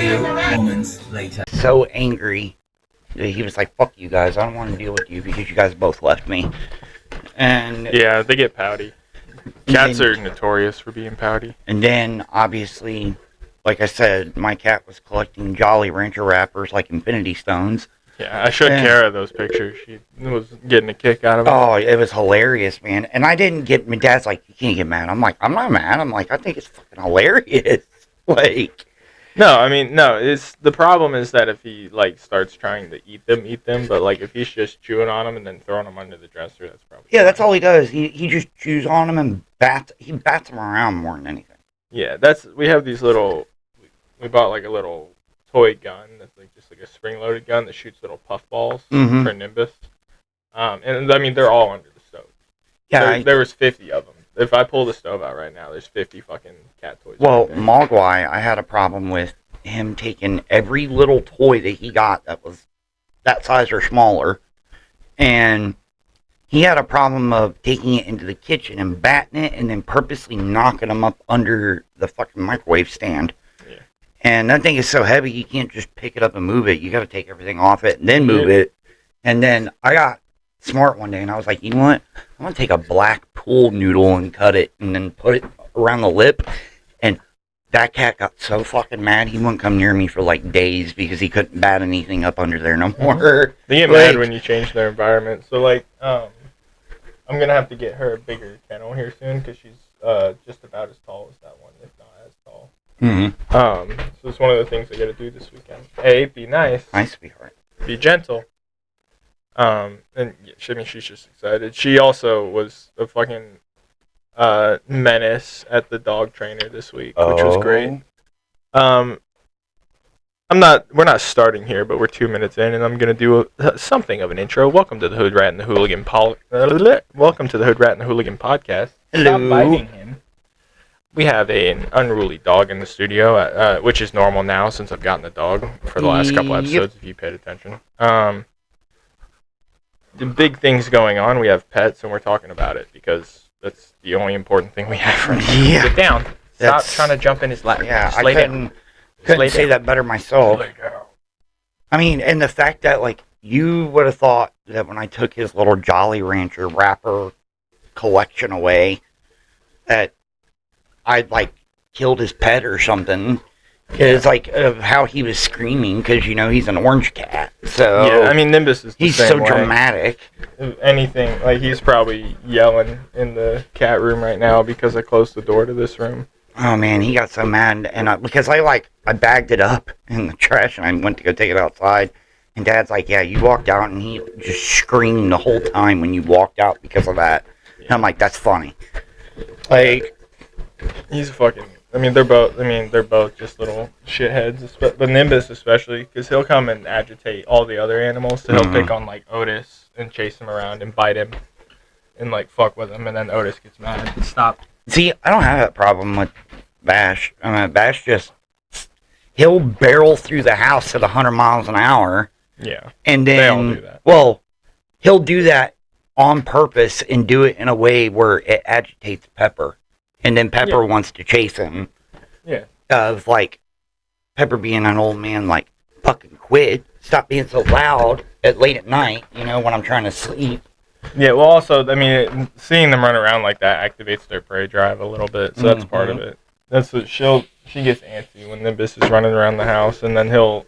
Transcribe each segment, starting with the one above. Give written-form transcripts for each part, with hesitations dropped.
few moments later. So angry that he was like, fuck you guys, I don't want to deal with you because you guys both left me. And yeah, they get pouty. Cats are notorious for being pouty. And then, obviously, like I said, my cat was collecting Jolly Rancher wrappers like Infinity Stones. Yeah, I showed Kara those pictures. She was getting a kick out of it. Oh, it was hilarious, man. And I didn't get, my dad's like, you can't get mad. I'm like, I'm not mad. I'm like, I think it's fucking hilarious. Like... No, I mean, no, it's, the problem is that if he, like, starts trying to eat them, but, like, if he's just chewing on them and then throwing them under the dresser, that's probably... Yeah, that's all he does. He just chews on them and bats them around more than anything. Yeah, we have these little, we bought, like, a little toy gun that's, like, just, like, a spring-loaded gun that shoots little puffballs for Nimbus. And, I mean, they're all under the stove. Yeah, there was 50 of them. If I pull the stove out right now, there's 50 fucking cat toys. Well, Mogwai, I had a problem with him taking every little toy that he got that was that size or smaller, and he had a problem of taking it into the kitchen and batting it and then purposely knocking them up under the fucking microwave stand. Yeah. And that thing is so heavy, you can't just pick it up and move it. You got to take everything off it and then move it. And then I got smart one day and I was like, you know what? I'm going to take a black pool noodle and cut it and then put it around the lip. And that cat got so fucking mad, he wouldn't come near me for like days because he couldn't bat anything up under there no more. They get mad when you change their environment. So, like, I'm going to have to get her a bigger kennel here soon because she's just about as tall as that one, if not as tall. So it's one of the things I got to do this weekend. A, be nice. Nice, sweetheart. Be gentle. And I mean, she's just excited. She also was a fucking menace at the dog trainer this week, which was great. We're not starting here, but we're 2 minutes in, and I'm gonna do something of an intro. Welcome to the HoodRat and the Hooligan Welcome to the HoodRat and the Hooligan podcast. Hello. Stop biting him. We have an unruly dog in the studio, which is normal now since I've gotten a dog for the last couple episodes. If you paid attention. The big things going on. We have pets, and we're talking about it because that's the only important thing we have right now. Yeah. Get down. Stop trying to jump in his lap. Yeah, just I couldn't say that better myself. I mean, and the fact that, like, you would have thought that when I took his little Jolly Rancher wrapper collection away, that I'd, like, killed his pet or something. It's like how he was screaming because, you know, he's an orange cat. So yeah, I mean, Nimbus is the same so way. dramatic. If anything, like, he's probably yelling in the cat room right now because I closed the door to this room. Oh man, he got so mad, and because I bagged it up in the trash and I went to go take it outside, and Dad's like, yeah, you walked out, and he just screamed the whole time when you walked out because of that. Yeah. And I'm like, that's funny. Like, he's fucking. I mean, they're both just little shitheads, but Nimbus especially, because he'll come and agitate all the other animals, so he'll pick on, like, Otis and chase him around and bite him and, like, fuck with him, and then Otis gets mad. Stop. See, I don't have that problem with Bash. I mean, Bash just, he'll barrel through the house at 100 miles an hour. Yeah. And then, they all do that. Well, he'll do that on purpose and do it in a way where it agitates Pepper. And then Pepper wants to chase him. Yeah. Of, like, Pepper being an old man, like, fucking quit. Stop being so loud late at night, you know, when I'm trying to sleep. Yeah, well, also, I mean, seeing them run around like that activates their prey drive a little bit, so that's part of it. That's what she gets antsy when Nimbus is running around the house, and then he'll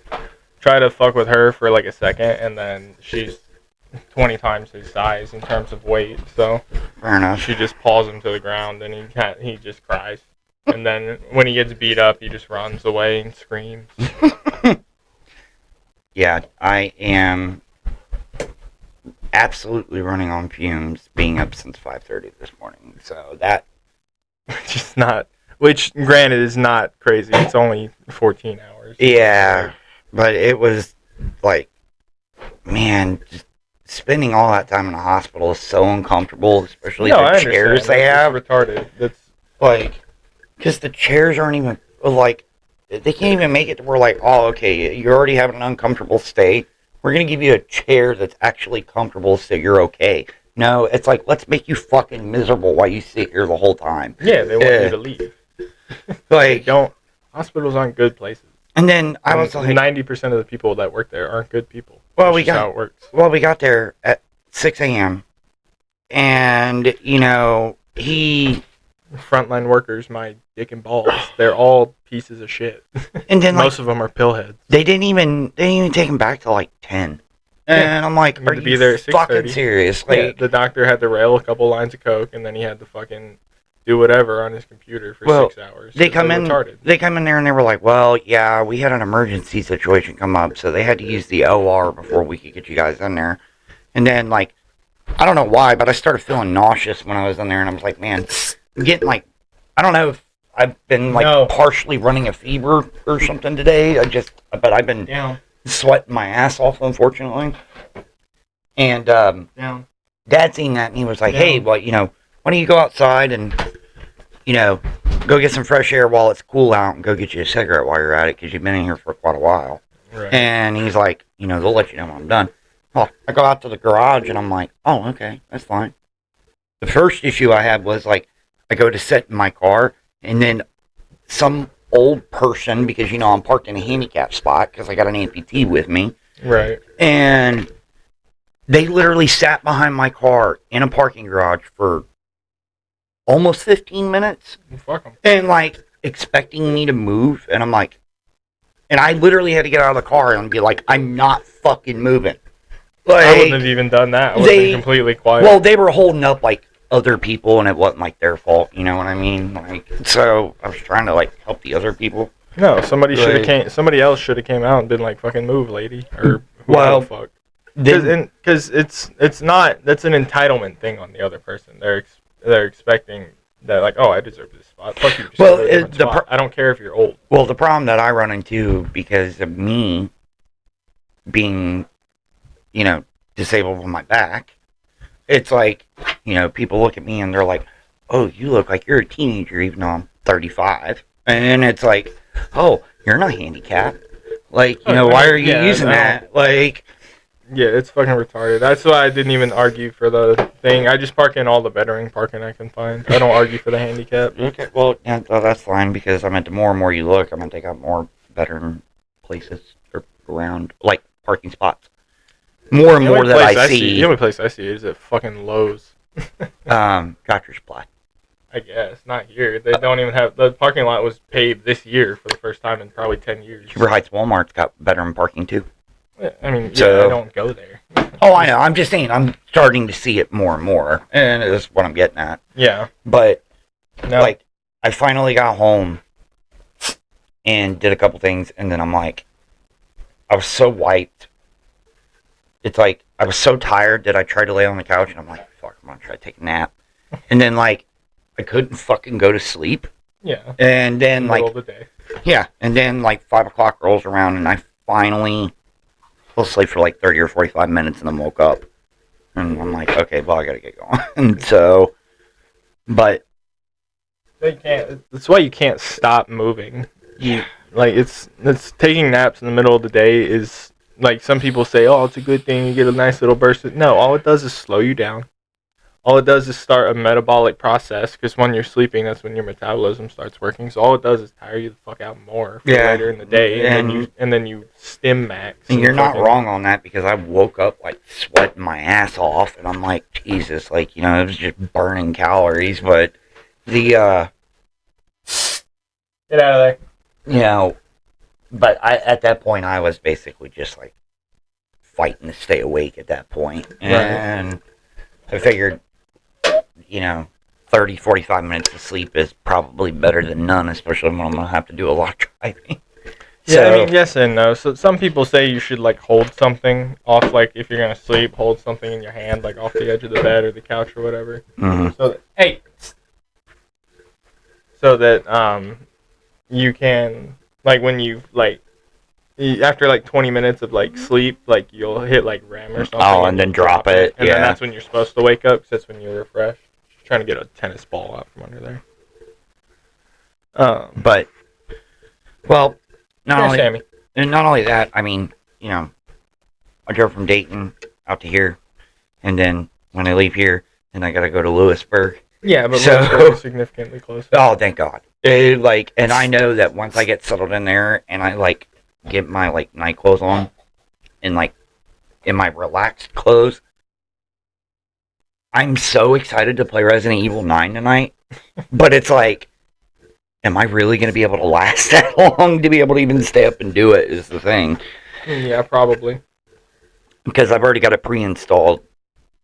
try to fuck with her for, like, a second, and then she's 20 times his size in terms of weight, so fair enough. She just paws him to the ground, and he just cries. And then when he gets beat up, he just runs away and screams. Yeah, I am absolutely running on fumes, being up since 5:30 this morning, so that... Which, granted, is not crazy. It's only 14 hours. Yeah, but it was, like, man, just spending all that time in the hospital is so uncomfortable, especially the chairs they have. It's retarded. That's like, because the chairs aren't even, like, they can't even make it to where, like, oh, okay, you're already having an uncomfortable stay. We're going to give you a chair that's actually comfortable so you're okay. No, it's like, let's make you fucking miserable while you sit here the whole time. Yeah, they want you to leave. Like, Hospitals aren't good places. And then I was like, 90% of the people that work there aren't good people. Well, That's just how it works. Well, we got there at 6 a.m. and he. Frontline workers, my dick and balls, they're all pieces of shit. And then most of them are pillheads. They didn't even take him back till like 10. And I'm like, are you there fucking serious? Like, yeah, the doctor had to rail a couple lines of coke, and then he had to fucking do whatever on his computer for 6 hours. They come in there and they were like, well, yeah, we had an emergency situation come up, so they had to use the OR before we could get you guys in there. And then, like, I don't know why, but I started feeling nauseous when I was in there, and I was like, man, I'm getting like, I don't know if I've been like partially running a fever or something today. But I've been sweating my ass off, unfortunately. And Dad seen that, and he was like, hey, well, why don't you go outside and, go get some fresh air while it's cool out and go get you a cigarette while you're at it, because you've been in here for quite a while. Right. And he's like, they'll let you know when I'm done. Well, I go out to the garage, and I'm like, oh, okay, that's fine. The first issue I had was, like, I go to sit in my car, and then some old person, because, I'm parked in a handicap spot because I got an amputee with me. Right. And they literally sat behind my car in a parking garage for almost 15 minutes. Fuck 'em. And, like, expecting me to move. And I'm like, and I literally had to get out of the car and be like, I'm not fucking moving. Like, I wouldn't have even done that. I would have been completely quiet. Well, they were holding up, like, other people, and it wasn't like their fault, you know what I mean? Like, so I was trying to like help the other people. No, somebody else should have came out and been like, "Fucking move, lady," or well, the fuck. Because it's not, that's an entitlement thing on the other person. They're expecting that, like, oh, I deserve this spot. Fuck you. Well, I don't care if you're old. Well, the problem that I run into because of me being, disabled on my back. It's like, people look at me and they're like, oh, you look like you're a teenager even though I'm 35. And it's like, oh, you're not handicapped. Like, why are you using that? Like... Yeah, it's fucking retarded. That's why I didn't even argue for the thing. I just park in all the bettering parking I can find. I don't argue for the handicap. Okay, well, yeah, that's fine, because I meant the more and more you look, I'm going to take out more veteran places around, like, parking spots. More and more that I see. The only place I see is at fucking Lowe's. Tractor Supply. I guess. Not here. They don't even have... The parking lot was paved this year for the first time in probably 10 years. Super Heights Walmart's got veteran parking, too. I mean, I don't go there. Oh, I know. I'm just saying, I'm starting to see it more and more. And that's what I'm getting at. Yeah. But, like, I finally got home and did a couple things, and then I'm like, I was so wiped. It's like, I was so tired that I tried to lay on the couch, and I'm like, fuck, I'm gonna try to take a nap. And then, like, I couldn't fucking go to sleep. Yeah. And then, like... Middle of the day. Yeah. And then, like, 5 o'clock rolls around, and I finally fell asleep for, like, 30 or 45 minutes, and then woke up. And I'm like, okay, well, I gotta get going. And so... But... They can't... That's why you can't stop moving. Like, it's taking naps in the middle of the day is... Like, some people say, oh, it's a good thing, you get a nice little burst. No, all it does is slow you down. All it does is start a metabolic process, because when you're sleeping, that's when your metabolism starts working. So all it does is tire you the fuck out more for later in the day, and then you stim max. And you're not wrong on that, because I woke up, like, sweating my ass off, and I'm like, Jesus, like, it was just burning calories, but the, Get out of there. But at that point, I was basically just, like, fighting to stay awake at that point. And I figured, 30, 45 minutes of sleep is probably better than none, especially when I'm going to have to do a lot of driving. Yeah, I mean, yes and no. So some people say you should, like, hold something off, like, if you're going to sleep, hold something in your hand, like, off the edge of the bed or the couch or whatever. Mm-hmm. So that you can... Like, when you, like, after, like, 20 minutes of, like, sleep, like, you'll hit, like, REM or something. Oh, and then drop it. And then that's when you're supposed to wake up, because that's when you're refreshed. Just trying to get a tennis ball out from under there. But, well, not only that, I mean, I drove from Dayton out to here, and then when I leave here, then I got to go to Lewisburg. Yeah, but Lewisburg is significantly closer. Oh, thank God. And I know that once I get settled in there and I like get my like night clothes on and like in my relaxed clothes, I'm so excited to play Resident Evil 9 tonight. But it's like, am I really going to be able to last that long to be able to even stay up and do it? Is the thing. Yeah, probably. Because I've already got it pre-installed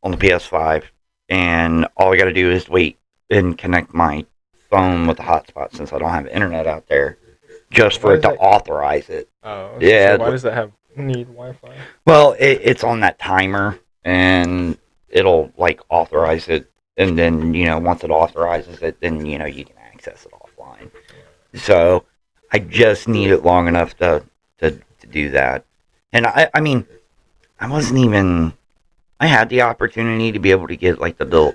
on the PS5, and all I got to do is wait and connect my phone with the hotspot since I don't have internet out there, just for it to authorize it. Oh, yeah. So why does that need Wi-Fi? Well, it's on that timer, and it'll like authorize it, and then once it authorizes it, then you can access it offline. So I just need it long enough to do that. And I mean, I wasn't even. I had the opportunity to be able to get like the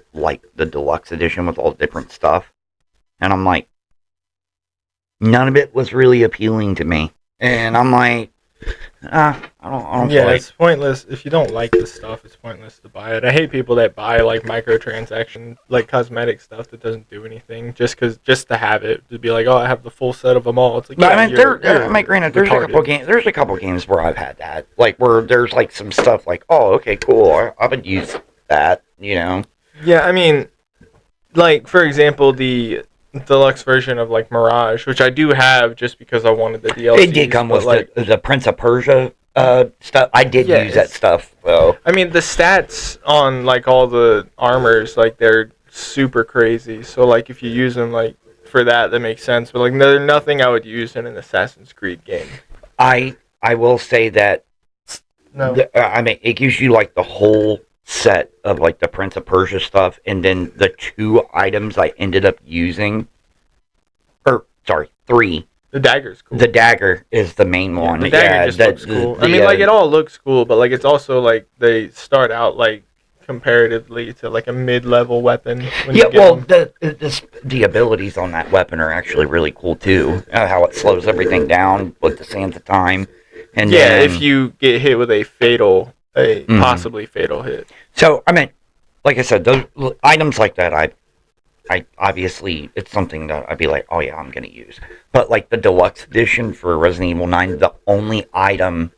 deluxe edition with all the different stuff, and I'm like, none of it was really appealing to me. And I'm like, I don't. Yeah, it's pointless if you don't like the stuff. It's pointless to buy it. I hate people that buy like microtransaction, like cosmetic stuff that doesn't do anything just to have it, to be like, oh, I have the full set of them all. It's like, but I mean, granted, there's a couple games where I've had that, like where there's like some stuff like, oh, okay, cool, I would use that, Yeah, I mean, like for example, the deluxe version of like Mirage, which I do have just because I wanted the DLC. It did come with like the Prince of Persia stuff. I did use that stuff though. I mean, the stats on like all the armors, like they're super crazy. So like if you use them like for that makes sense. But like there's nothing I would use in an Assassin's Creed game. I will say that. No. I mean, it gives you like the whole set of like the Prince of Persia stuff, and then the 2 items I ended up using, or sorry, 3. The dagger's cool. The dagger is the main one. The dagger just looks cool. I mean, like it all looks cool, but like it's also like they start out like comparatively to like a mid-level weapon. Well, the abilities on that weapon are actually really cool too. How it slows everything down with the sands of time, and then, if you get hit with a possibly fatal hit. So I mean, like I said, those items like that, I obviously it's something that I'd be like, oh yeah, I'm gonna use. But like the deluxe edition for Resident Evil 9, the only item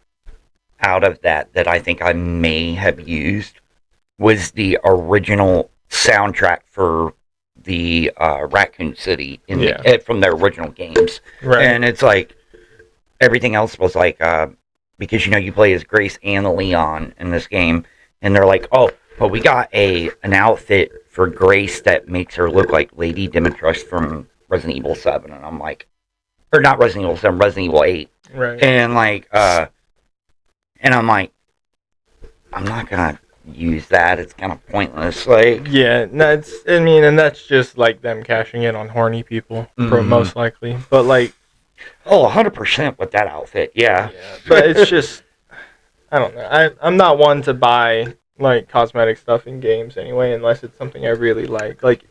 out of that I think I may have used was the original soundtrack for the Raccoon City from their original games. Right. And it's like everything else was like because you play as Grace and Leon in this game, and they're like, oh, but we got an outfit for Grace that makes her look like Lady Dimitrescu from Resident Evil 7, and I'm like, or not Resident Evil 7, Resident Evil 8. Right. And like, and I'm like, I'm not gonna use that. It's kind of pointless. Like, yeah, and that's just like them cashing in on horny people, most likely. But like, 100% with that outfit, yeah. But it's just, I don't know. I'm not one to buy like cosmetic stuff in games anyway, unless it's something I really like. Like,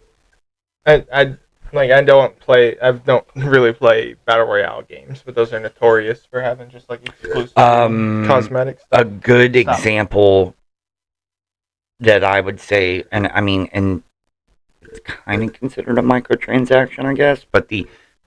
I don't really play battle royale games, but those are notorious for having just like exclusive cosmetic stuff. A good example that I would say, and I mean, and it's kind of considered a microtransaction, I guess, but the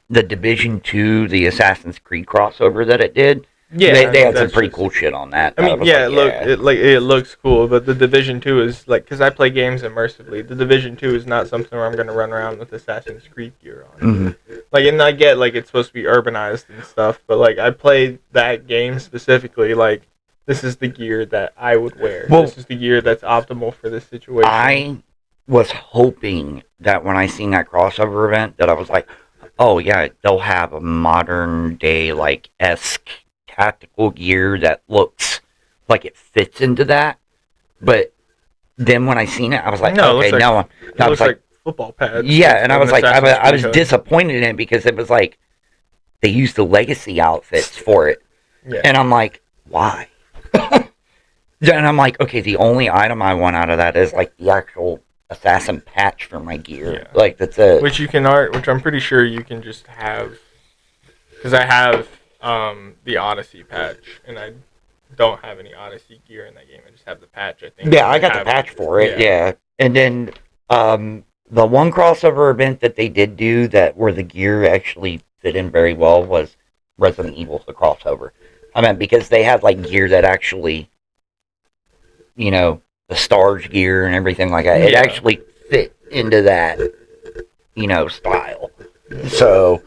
Division 2, the Assassin's Creed crossover that it did, they had some pretty cool shit on that. I mean, it looks cool, but the Division 2 is like, because I play games immersively, the Division 2 is not something where I'm going to run around with Assassin's Creed gear on. Mm-hmm. Like, and I get like it's supposed to be urbanized and stuff, but like I played that game specifically, like this is the gear that I would wear. Well, this is the gear that's optimal for this situation. I was hoping that when I seen that crossover event, that I was like, oh yeah, they'll have a modern day like esque tactical gear that looks like it fits into that. But then when I seen it, I was like, no, okay, no. I was like football pads. Yeah, and I was like, I was disappointed in it because it was like they used the legacy outfits for it, and I'm like, why? And I'm like, okay, the only item I want out of that is like the actual assassin patch for my gear. Yeah. Like that's it. Which I'm pretty sure you can just have, because I have the Odyssey patch, and I don't have any Odyssey gear in that game. I just have the patch, I think. Yeah, I got the patch for it. Yeah. And then The one crossover event that they did do that where the gear actually fit in very well was Resident Evil, the crossover. I mean, because they had like gear that actually, the Stars gear and everything like that. It Yeah. actually fit into that, style. So,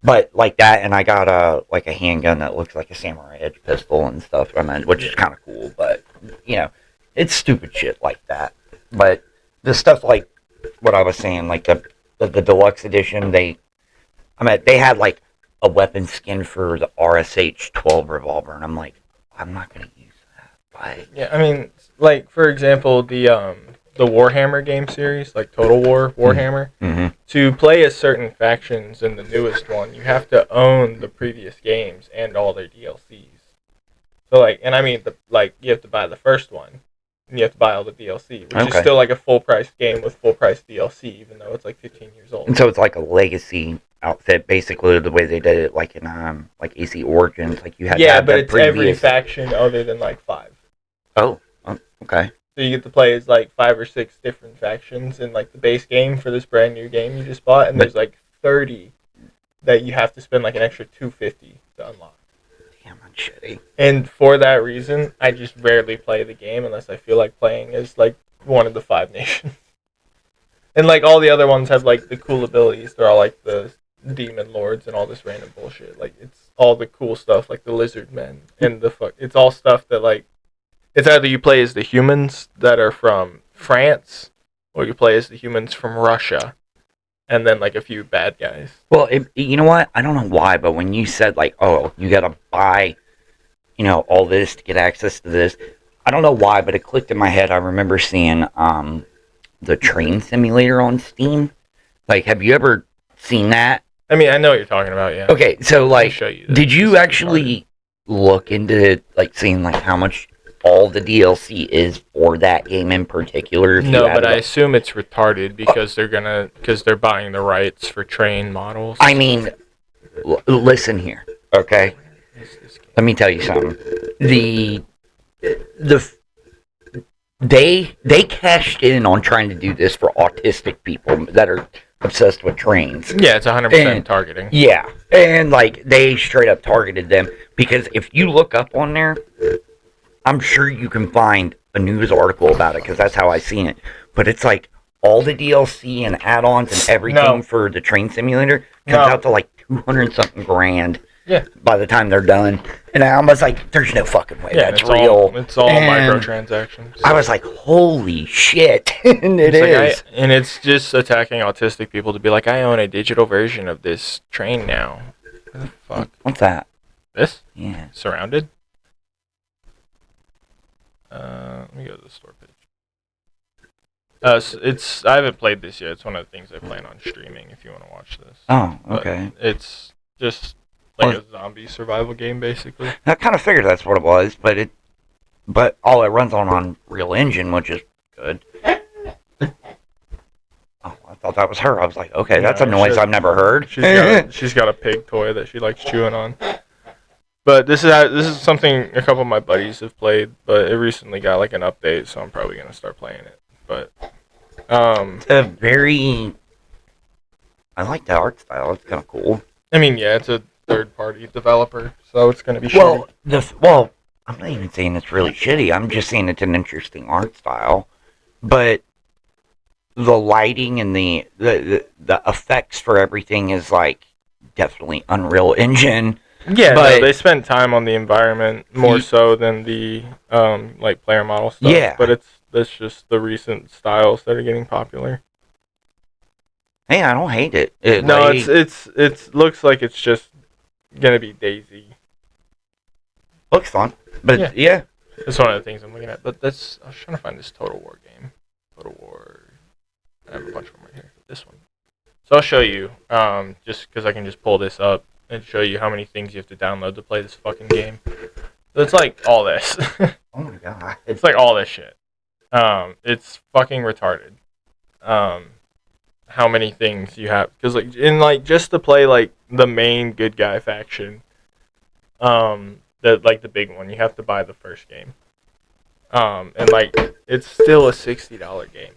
but like that, and I got a handgun that looks like a Samurai Edge pistol and stuff. I mean, which is kind of cool, but it's stupid shit like that. But the stuff like what I was saying, like the deluxe edition, they had like a weapon skin for the RSH 12 revolver, and I'm like, I'm not gonna use that. Like, Yeah, I mean, like for example, the Warhammer game series, like Total War Warhammer. mm-hmm. To play as certain factions in the newest one, you have to own the previous games and all their DLCs. So like, and I mean, you have to buy the first one, and you have to buy all the DLC, which is still like a full price game with full price DLC, even though it's like 15 years old. And so it's like a legacy outfit, basically the way they did it, like in like AC Origins, like you had. Yeah, but it's every faction other than like 5. Oh, okay. So you get to play as like 5 or 6 different factions in like the base game for this brand new game you just bought, and there's like 30 that you have to spend like an extra $250 to unlock. Damn, that's shitty. And for that reason, I just rarely play the game unless I feel like playing as like one of the 5 nations. And like all the other ones have like the cool abilities. They're all like the demon lords and all this random bullshit. Like it's all the cool stuff, like the lizard men and it's all stuff that like. It's either you play as the humans that are from France, or you play as the humans from Russia, and then like a few bad guys. Well, you know what? I don't know why, but when you said like, oh, you gotta buy, all this to get access to this, I don't know why, but it clicked in my head. I remember seeing the train simulator on Steam. Like, have you ever seen that? I mean, I know what you're talking about. Yeah. Okay, so like, show you did you actually look into like seeing like how much all the DLC is for that game in particular? No, but I assume it's retarded because they're buying the rights for train models. I mean, listen here, okay? Let me tell you something. They cashed in on trying to do this for autistic people that are obsessed with trains. Yeah, it's 100% targeting. Yeah, and like they straight up targeted them because if you look up on there, I'm sure you can find a news article about it because that's how I seen it. But it's like all the DLC and add-ons and everything for the train simulator comes out to like 200 something grand. Yeah. By the time they're done, and I was like, "There's no fucking way that's real." It's all microtransactions. I was like, "Holy shit!" And it is. And it's just attacking autistic people to be like, "I own a digital version of this train now." What the fuck? What's that? This? Yeah. Surrounded. Let me go to the store page. I haven't played this yet. It's one of the things I plan on streaming if you want to watch this. Oh, okay. But it's just like a zombie survival game, basically. I kind of figured that's what it was, but all it runs on Unreal Engine, which is good. Oh, I thought that was her. I was like, okay, that's a noise I've never heard. She's got a pig toy that she likes chewing on. But this is something a couple of my buddies have played, but it recently got like an update, so I'm probably gonna start playing it. But it's a very, I like the art style. It's kind of cool. I mean, yeah, it's a third-party developer, so it's gonna be well, I'm not even saying it's really shitty. I'm just saying it's an interesting art style, but the lighting and the effects for everything is like definitely Unreal Engine. Yeah, but they spend time on the environment more so than the like player model stuff. Yeah, but that's just the recent styles that are getting popular. Hey, I don't hate it. It looks like it's just gonna be Daisy. Looks fun, but yeah. That's one of the things I'm looking at. But I was trying to find this Total War game. Total War. I have a bunch of them right here. This one. So I'll show you, just because I can just pull this up and show you how many things you have to download to play this fucking game. So it's like all this. Oh my god. It's like all this shit. It's fucking retarded. How many things you have? Because like just to play like the main good guy faction, the big one, you have to buy the first game. And like it's still a $60 game.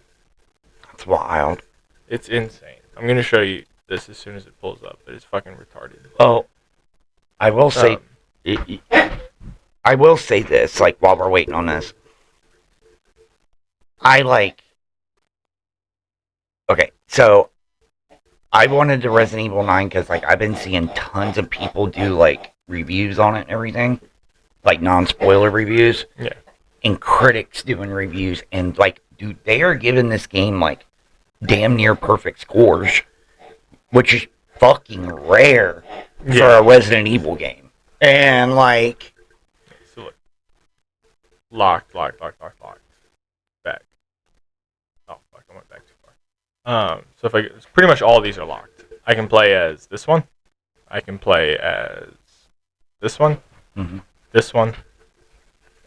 That's wild. It's insane. I'm gonna show you this as soon as it pulls up, but it's fucking retarded. Oh, I will say, I will say this, like, while we're waiting on this. Okay, so I wanted the Resident Evil 9 because, like, I've been seeing tons of people do, like, reviews on it and everything. Like, non-spoiler reviews. Yeah. And critics doing reviews. And, like, dude, they are giving this game, like, damn near perfect scores. Which is fucking rare for a Resident Evil game. And, like... So, look. Locked. Back. Oh, fuck, I went back too far. So if it's pretty much all these are locked. I can play as this one. I can play as this one. Mm-hmm. This one.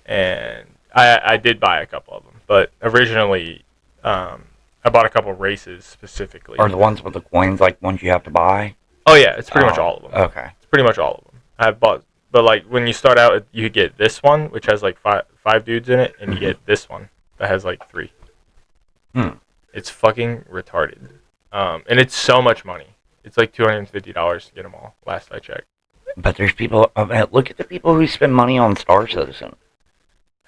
And I did buy a couple of them. But originally, I bought a couple races specifically. Are the ones with the coins, like, ones you have to buy? Oh, yeah, it's pretty much all of them. Okay. It's pretty much all of them. I've bought... But, like, when you start out, you get this one, which has, like, five dudes in it, and you get this one that has, like, 3. It's fucking retarded. And it's so much money. It's, like, $250 to get them all, last I checked. But there's people... look at the people who spend money on Star Citizen.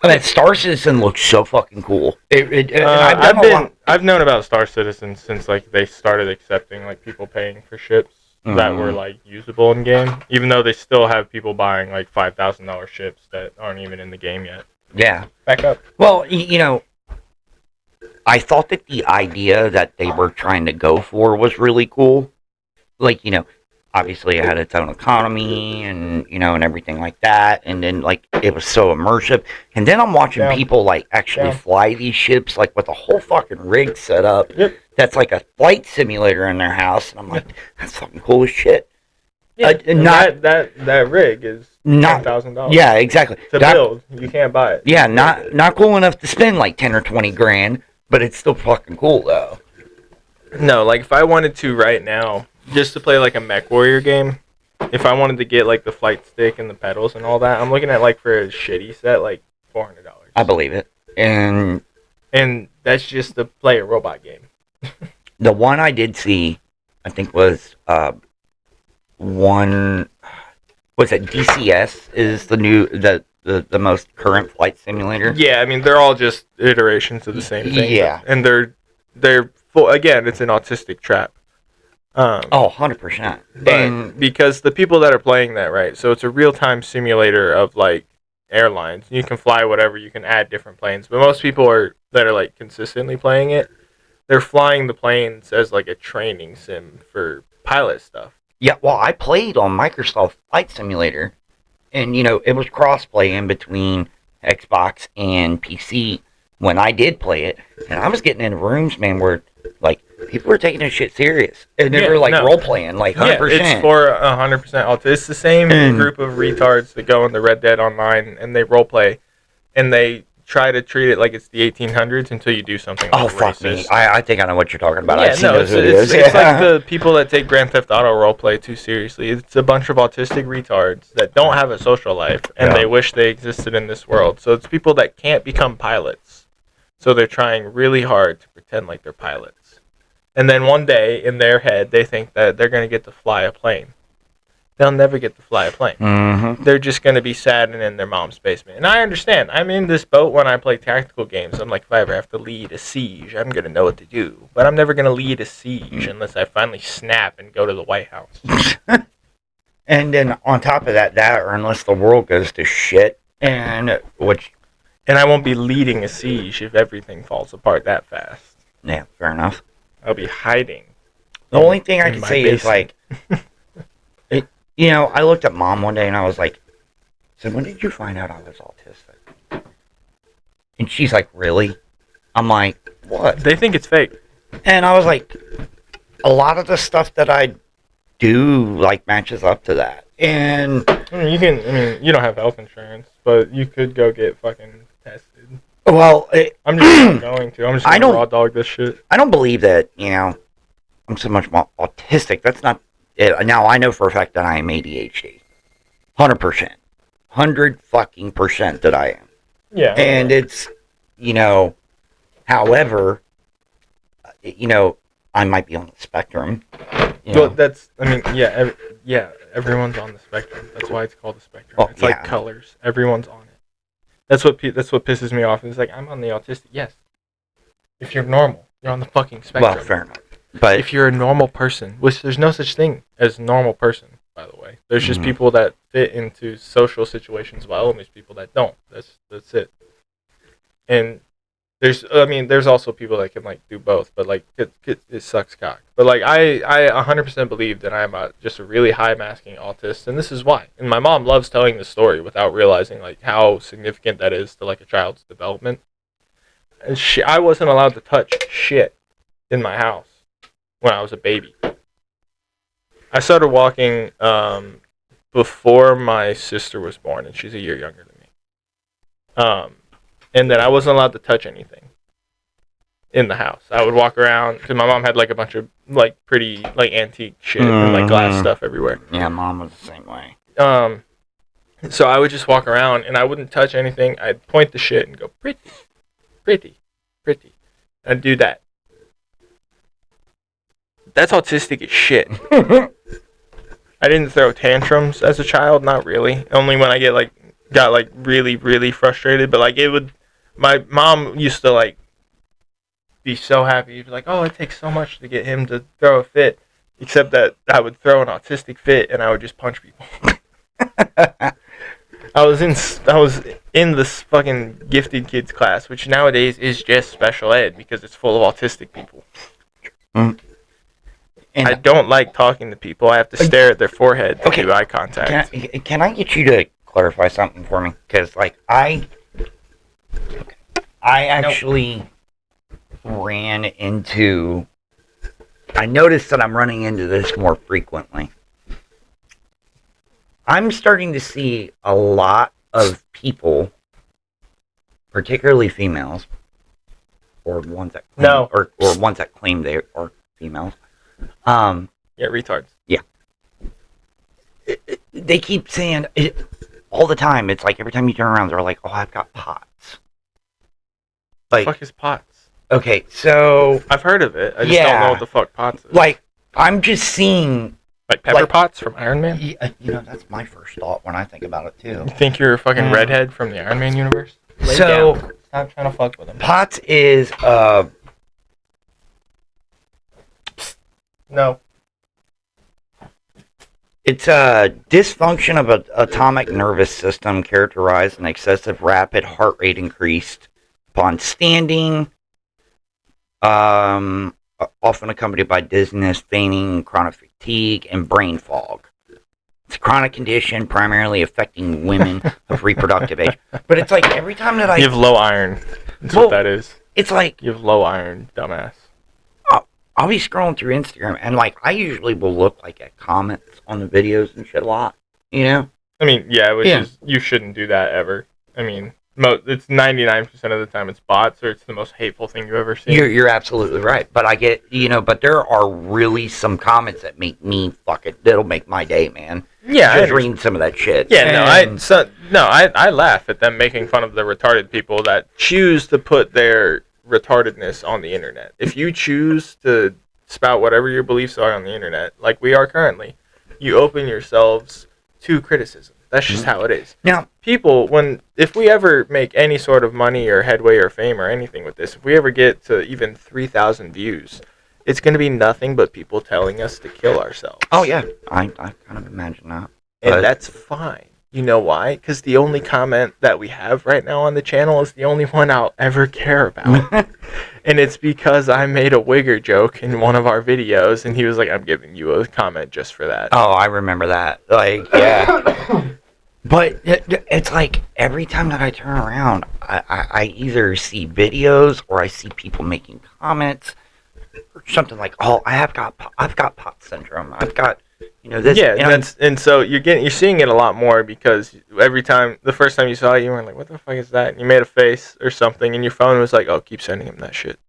I mean, Star Citizen looks so fucking cool. I've known about Star Citizen since, like, they started accepting, like, people paying for ships. That were, like, usable in game, even though they still have people buying, like, $5,000 ships that aren't even in the game yet. Yeah. Back up. Well, you know, I thought that the idea that they were trying to go for was really cool. Like, you know, obviously it had its own economy and, you know, and everything like that. And then, like, it was so immersive. And then I'm watching people, like, actually fly these ships, like, with a whole fucking rig set up. Yep. That's like a flight simulator in their house. And I'm like, that's fucking cool as shit. Yeah, that rig is $10,000. Yeah, exactly. To build. You can't buy it. Yeah, not cool enough to spend, like, 10 or 20 grand. But it's still fucking cool, though. No, like, if I wanted to right now... Just to play, like, a Mech Warrior game, if I wanted to get, like, the flight stick and the pedals and all that, I'm looking at, like, for a shitty set, like, $400. I believe it. And that's just to play a robot game. The one I did see, I think, was DCS is the new, the most current flight simulator. Yeah, I mean, they're all just iterations of the same thing. Yeah. And they're full, again, it's an autistic trap. 100%. And because the people that are playing that, right, so it's a real-time simulator of, like, airlines. You can fly whatever, you can add different planes. But most people that are, like, consistently playing it, they're flying the planes as, like, a training sim for pilot stuff. Yeah, well, I played on Microsoft Flight Simulator, and, you know, it was cross-play in between Xbox and PC when I did play it, and I was getting in rooms, man, where, like, people were taking this shit serious, and they were, like, role-playing, like, 100%. Yeah, it's for 100% autism. It's the same group of retards that go into Red Dead Online, and they role-play, and they try to treat it like it's the 1800s until you do something like fuck racist. me. I think I know what you're talking about. Yeah, I've seen those videos. It's like the people that take Grand Theft Auto roleplay too seriously. It's a bunch of autistic retards that don't have a social life, and they wish they existed in this world. So it's people that can't become pilots. So they're trying really hard to pretend like they're pilots. And then one day, in their head, they think that they're going to get to fly a plane. They'll never get to fly a plane. Mm-hmm. They're just going to be sad and in their mom's basement. And I understand. I'm in this boat when I play tactical games. I'm like, if I ever have to lead a siege, I'm going to know what to do. But I'm never going to lead a siege unless I finally snap and go to the White House. And then on top of that, or unless the world goes to shit, and I won't be leading a siege if everything falls apart that fast. Yeah, fair enough. I'll be hiding. The only thing I can say is, like... You know, I looked at Mom one day and I was like, so when did you find out I was autistic? And she's like, really? I'm like, what? They think it's fake. And I was like, a lot of the stuff that I do, like, matches up to that. And... you don't have health insurance, but you could go get fucking tested. Well, I'm just not going to. I'm just going to raw dog this shit. I don't believe that, you know, I'm so much more autistic. That's not... Now, I know for a fact that I am ADHD. 100%. 100% that I am. Yeah. And it's, you know, however, you know, I might be on the spectrum. Well, that's, I mean, yeah, everyone's on the spectrum. That's why it's called the spectrum. Well, it's like colors. Everyone's on it. That's what pisses me off. It's like, I'm on the autistic. Yes. If you're normal, you're on the fucking spectrum. Well, fair enough. But if you're a normal person, which there's no such thing as normal person, by the way. There's just people that fit into social situations well, and there's people that don't. That's it. And there's also people that can like do both, but like it sucks cock. But like I 100% believe that I'm just a really high masking autist, and this is why. And my mom loves telling the story without realizing like how significant that is to like a child's development. And I wasn't allowed to touch shit in my house when I was a baby. I started walking before my sister was born, and she's a year younger than me. And then I wasn't allowed to touch anything in the house. I would walk around, because my mom had like a bunch of like pretty like antique shit and like glass stuff everywhere. Yeah, Mom was the same way. So I would just walk around and I wouldn't touch anything. I'd point the shit and go, pretty, pretty, pretty. I'd do that. That's autistic as shit. I didn't throw tantrums as a child, not really. Only when I got really, really frustrated. But like my mom used to like be so happy. She'd be like, "Oh, it takes so much to get him to throw a fit." Except that I would throw an autistic fit and I would just punch people. I was in this fucking gifted kids class, which nowadays is just special ed because it's full of autistic people. And I don't like talking to people. I have to stare at their forehead to do eye contact. Can I get you to clarify something for me? Because like I actually ran into. I noticed that I'm running into this more frequently. I'm starting to see a lot of people, particularly females, or ones that claim, or ones that claim they are females. Yeah, retards. Yeah. They keep saying it all the time. It's like every time you turn around, they're like, "Oh, I've got POTS." Like, the fuck is POTS? Okay, so I've heard of it. I just don't know what the fuck POTS is. Like, I'm just seeing. Like Pepper Potts from Iron Man? Yeah, you know, that's my first thought when I think about it, too. You think you're a fucking redhead from the Iron Man universe? So, stop trying to fuck with him. POTS is, No. It's a dysfunction of an atomic nervous system characterized an excessive rapid heart rate increased upon standing, often accompanied by dizziness, fainting, chronic fatigue, and brain fog. It's a chronic condition primarily affecting women of reproductive age. But it's like every time that You have low iron. That's what that is. It's like... You have low iron, dumbass. I'll be scrolling through Instagram, and like I usually will look like at comments on the videos and shit a lot, you know? I mean, yeah, which is... You shouldn't do that ever. I mean... It's 99% of the time it's bots, or it's the most hateful thing you've ever seen. You're absolutely right, but I get, but there are really some comments that make me that'll make my day, man. Yeah, just reading some of that shit. Yeah, I laugh at them making fun of the retarded people that choose to put their retardedness on the internet. If you choose to spout whatever your beliefs are on the internet, like we are currently, you open yourselves to criticism. That's just how it is. Now, people, if we ever make any sort of money or headway or fame or anything with this, if we ever get to even 3,000 views, it's going to be nothing but people telling us to kill ourselves. Oh, yeah. I kind of imagine that. And that's fine. You know why? Because the only comment that we have right now on the channel is the only one I'll ever care about. And it's because I made a Wigger joke in one of our videos, and he was like, I'm giving you a comment just for that. Oh, I remember that. Like, yeah. But it's like every time that I turn around, I either see videos or I see people making comments or something like, "Oh, I've got POTS syndrome. I've got, this." Yeah, and so you're seeing it a lot more because the first time you saw it, you were like, "What the fuck is that?" And you made a face or something, and your phone was like, "Oh, keep sending him that shit."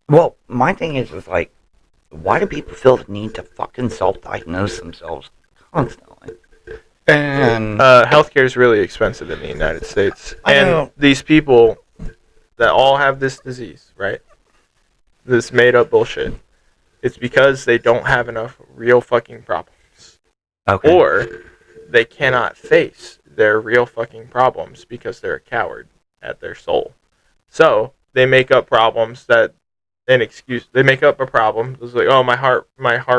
Well, my thing is like, why do people feel the need to fucking self-diagnose themselves constantly? And healthcare is really expensive in the United States. And these people that all have this disease, right? this made up bullshit. It's because they don't have enough real fucking problems. Okay. Or they cannot face their real fucking problems because they're a coward at their soul. So they make up problems that an excuse. They make up a problem. It's like, oh, my heart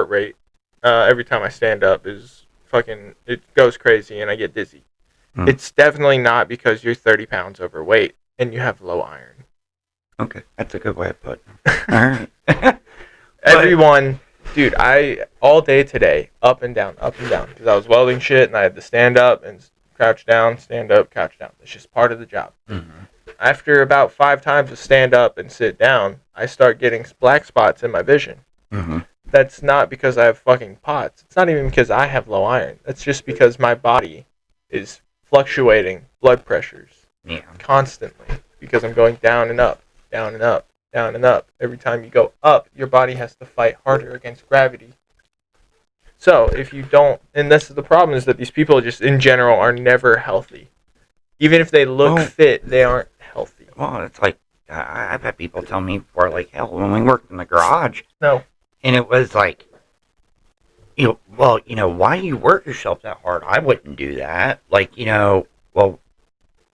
rate every time I stand up is fucking, it goes crazy and I get dizzy. It's definitely not because you're 30 pounds overweight and you have low iron. Okay, that's a good way of putting it. All right. Everyone, dude, I all day today, up and down, because I was welding shit and I had to stand up and crouch down, stand up, crouch down. It's just part of the job. Mm-hmm. After about 5 times of stand up and sit down, I start getting black spots in my vision. Mm-hmm. That's not because I have fucking POTS. It's not even because I have low iron. That's just because my body is fluctuating blood pressures constantly because I'm going down and up, down and up, down and up. Every time you go up, your body has to fight harder against gravity. So if you don't, and that's the problem, is that these people just in general are never healthy. Even if they look fit, they aren't healthy. Well, it's like, I've had people tell me before, like, hell, when we worked in the garage. No. And it was like, why do you work yourself that hard? I wouldn't do that. Like,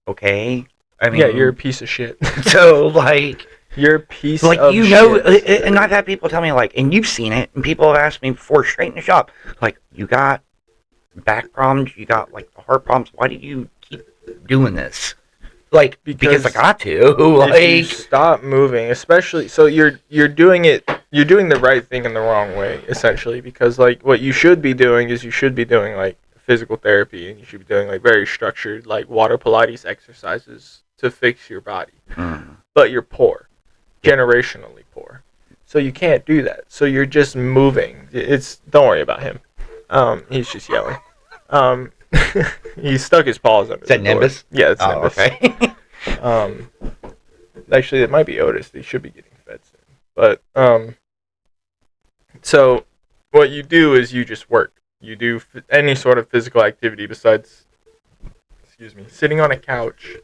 okay. I mean, yeah, you're a piece of shit. So, like, you're a piece like, of shit. And I've had people tell me, like, and you've seen it, and people have asked me before, straight in the shop, like, you got back problems, you got, like, heart problems, why do you keep doing this? Like, because I got to. Like, if you stop moving, especially, so you're doing the right thing in the wrong way, essentially, because, like, what you should be doing is like, physical therapy, and you should be doing, like, very structured, like, water Pilates exercises to fix your body. But you're poor. Generationally poor. So you can't do that. So you're just moving. Don't worry about him. He's just yelling. He stuck his paws under. Is that Nimbus? Yeah, it's Nimbus. Okay. Actually, it might be Otis. They should be getting fed soon. But so what you do is you just work. You do any sort of physical activity besides, sitting on a couch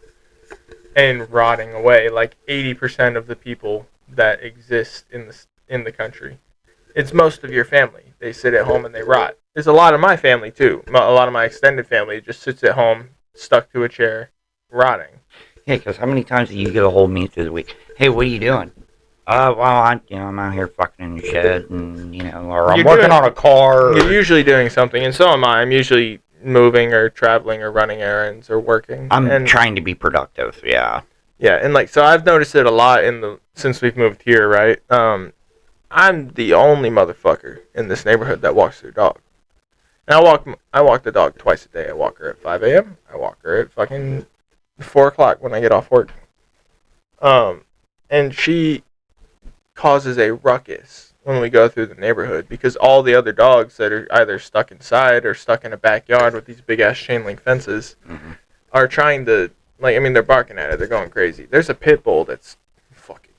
and rotting away like 80% of the people that exist in the country. It's most of your family. They sit at home and they rot. There's a lot of my family too. A lot of my extended family just sits at home, stuck to a chair, rotting. Yeah, because how many times do you get a hold of me through the week? Hey, what are you doing? I'm out here fucking in the shed, and or I'm working on a car. You're usually doing something, and so am I. I'm usually moving or traveling or running errands or working. I'm trying to be productive. Yeah. Yeah, and so I've noticed it a lot since we've moved here, right? I'm the only motherfucker in this neighborhood that walks their dog. And I walk the dog twice a day. I walk her at 5 a.m. I walk her at fucking 4 o'clock when I get off work. And she causes a ruckus when we go through the neighborhood because all the other dogs that are either stuck inside or stuck in a backyard with these big-ass chain link fences are trying to, they're barking at it. They're going crazy. There's a pit bull that's fucking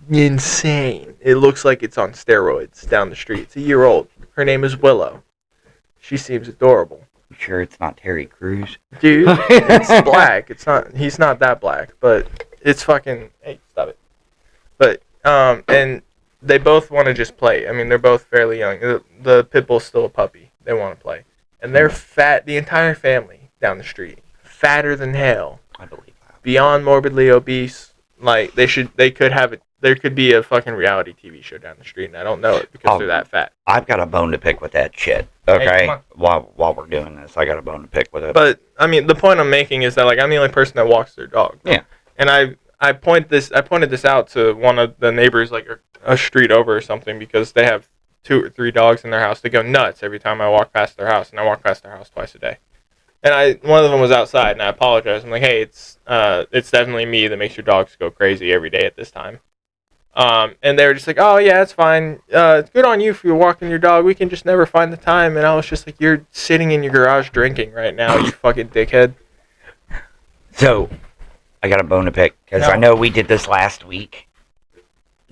insane. It looks like it's on steroids down the street. It's a year old. Her name is Willow. She seems adorable. I'm sure it's not Terry Crews. Dude, it's black. He's not that black, but it's fucking, hey, stop it. But, and they both want to just play. They're both fairly young. The pit bull's still a puppy. They want to play. And they're fat, the entire family down the street. Fatter than hell. I believe that. Beyond morbidly obese. Like, there could be a fucking reality TV show down the street, and I don't know it because they're that fat. I've got a bone to pick with that shit. Okay? Hey, while we're doing this, I got a bone to pick with it. But, the point I'm making is that, I'm the only person that walks their dog. Yeah. And I pointed this out to one of the neighbors, like a street over or something, because they have 2 or 3 dogs in their house. They go nuts every time I walk past their house, and I walk past their house twice a day. And one of them was outside, and I apologized. I'm like, hey, it's definitely me that makes your dogs go crazy every day at this time. And they were just like, oh yeah, it's fine. It's good on you for walking your dog. We can just never find the time. And I was just like, you're sitting in your garage drinking right now, you fucking dickhead. So, I got a bone to pick because I know we did this last week,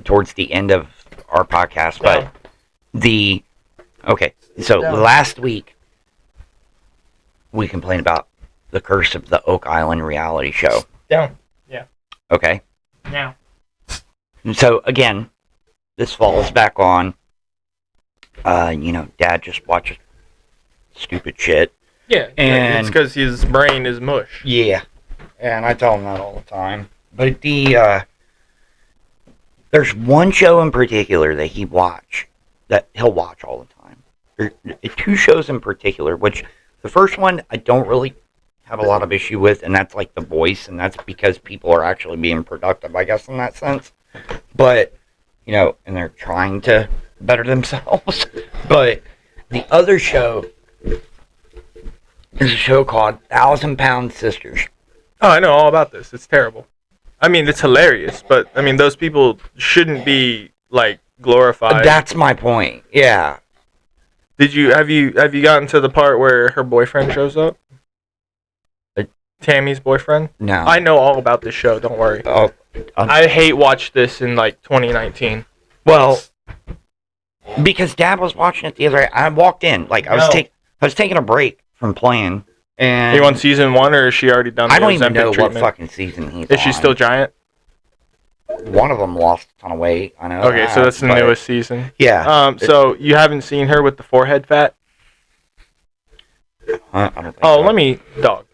towards the end of our podcast. But last week we complained about the curse of the Oak Island reality show. Down. Yeah. Okay. Now. So again, this falls back on. Dad just watches stupid shit. Yeah, and it's because his brain is mush. Yeah, and I tell him that all the time. But there's one show in particular that he'll watch all the time. There are two shows in particular, which the first one I don't really have a lot of issue with, and that's like The Voice, and that's because people are actually being productive, I guess, in that sense. But, and they're trying to better themselves. But the other show is a show called 1,000-Pound Sisters. Oh, I know all about this. It's terrible. I mean, it's hilarious, but I mean, those people shouldn't be like glorified. That's my point. Yeah. Have you gotten to the part where her boyfriend shows up? Tammy's boyfriend? No. I know all about this show. Don't worry. Oh, I watched this in like 2019. Well, because Dad was watching it the other day. I walked in I was taking a break from playing. And are you on season 1 or is she already done? I don't even know what fucking season he's on. Is she still giant? One of them lost a ton of weight. I know. Okay, so that's the newest season. Yeah. So you haven't seen her with the forehead fat? I don't think let me talk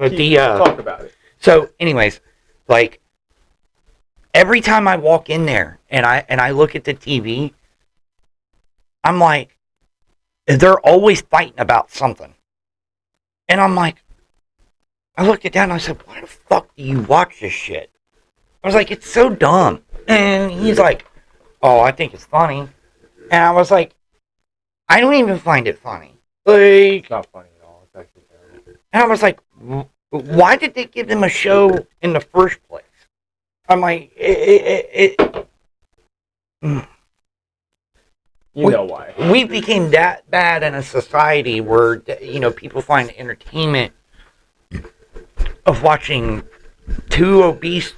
about it. So, anyways, every time I walk in there and I look at the TV, I'm like, they're always fighting about something, and I'm like, I looked at Dad and I said, why the fuck do you watch this shit? I was like, it's so dumb. And he's like, oh, I think it's funny. And I was like, I don't even find it funny. It's not funny at all. It's actually terrible. And I was like, why did they give them a show in the first place? I'm like, You know why. We became that bad in a society where, people find entertainment of watching two obese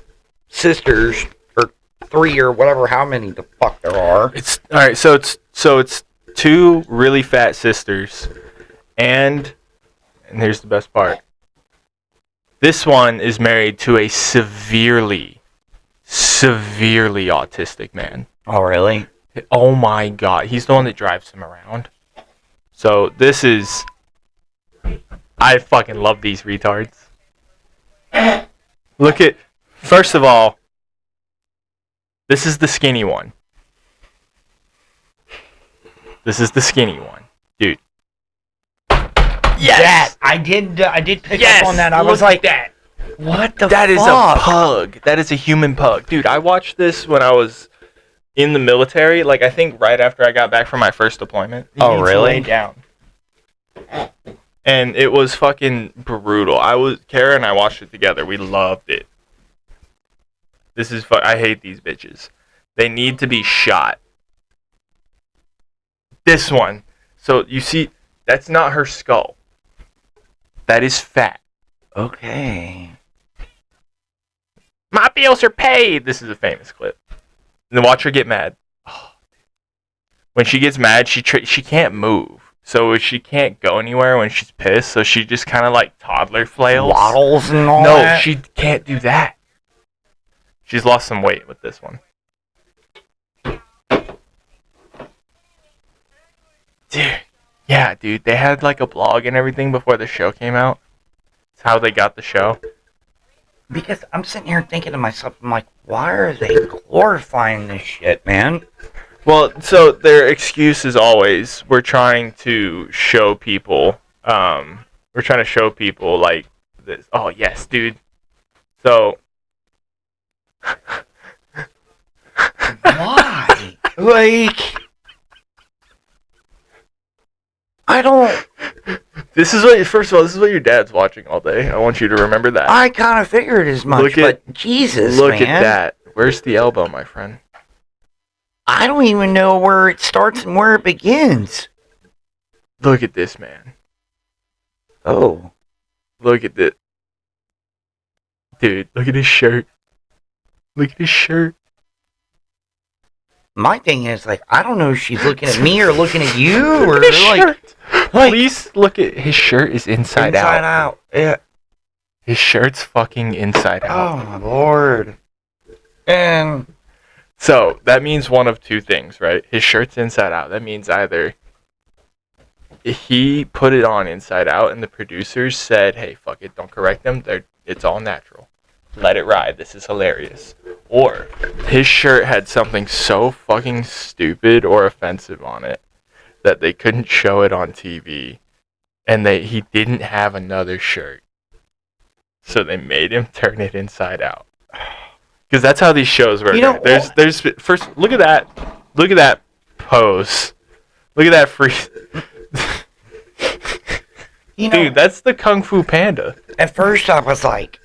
sisters, or three, or whatever, how many the fuck there are. It's all right. So it's two really fat sisters, and here's the best part. This one is married to a severely autistic man. Oh, really? Oh my god, he's the one that drives him around. So this is, I fucking love these retards. Look at, first of all, this is the skinny one. This is the skinny one, dude. Yes, I did pick up on that. I was like, that. What the That fuck? is a pug. That is a human pug, dude. I watched this when I was in the military, I think right after I got back from my first deployment. Oh, really? Down. And it was fucking brutal. Kara and I watched it together. We loved it. This is I hate these bitches. They need to be shot. This one. So you see, that's not her skull. That is fat. Okay. My bills are paid. This is a famous clip. And then watch her get mad. Oh. When she gets mad, she can't move. So she can't go anywhere when she's pissed. So she just kind of toddler flails. Waddles and all No, that? she can't do that. She's lost some weight with this one. Dude. Yeah, dude. They had a blog and everything before the show came out. It's how they got the show. Because I'm sitting here thinking to myself, I'm like, why are they glorifying this shit, man? Well, so their excuse is always, we're trying to show people, this. Oh, yes, dude. So. Why? I don't. First of all, this is what your dad's watching all day. I want you to remember that. I kind of figured as much, but Jesus, Look man. at that. Where's the elbow, my friend? I don't even know where it starts and where it begins. Look at this, man. Oh. Look at this. Dude, look at his shirt. Look at his shirt. My thing is, I don't know if she's looking at me or looking at you, or look at his shirt. Please look at his shirt is inside out. Inside out. Yeah. His shirt's fucking inside out. Oh my lord. And So that means one of two things, right? His shirt's inside out. That means either he put it on inside out and the producers said, hey, fuck it, don't correct them. It's all natural. Let it ride. This is hilarious. Or his shirt had something so fucking stupid or offensive on it that they couldn't show it on TV. And he didn't have another shirt. So they made him turn it inside out. Because that's how these shows work. There's first, look at that. Look at that pose. Look at that freeze. Dude, that's the Kung Fu Panda. At first I was like,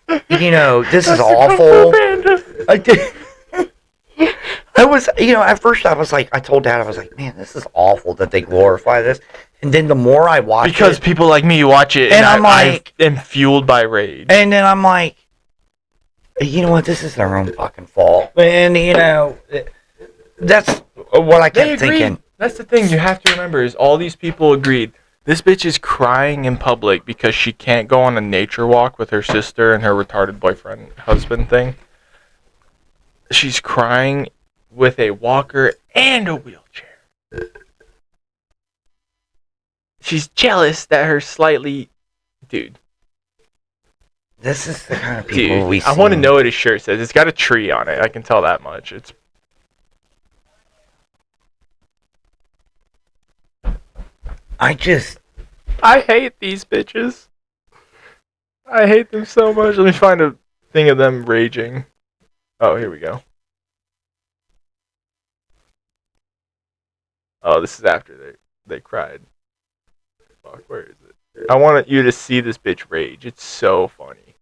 this is awful. At first I was like, I told Dad, I was like, man, this is awful that they glorify this. And then the more I watch because people like me watch it, and I am fueled by rage. And then I'm like, you know what? This is their own fucking fault. And that's what I kept thinking. That's the thing you have to remember is all these people agreed. This bitch is crying in public because she can't go on a nature walk with her sister and her retarded boyfriend, husband thing. She's crying with a walker and a wheelchair. She's jealous that her slightly... Dude. This is the kind of people we see. I want to know what his shirt says. It's got a tree on it. I can tell that much. I hate these bitches. I hate them so much. Let me find a thing of them raging. Oh, here we go. Oh, this is after they cried. Fuck, where is it? I want you to see this bitch rage. It's so funny.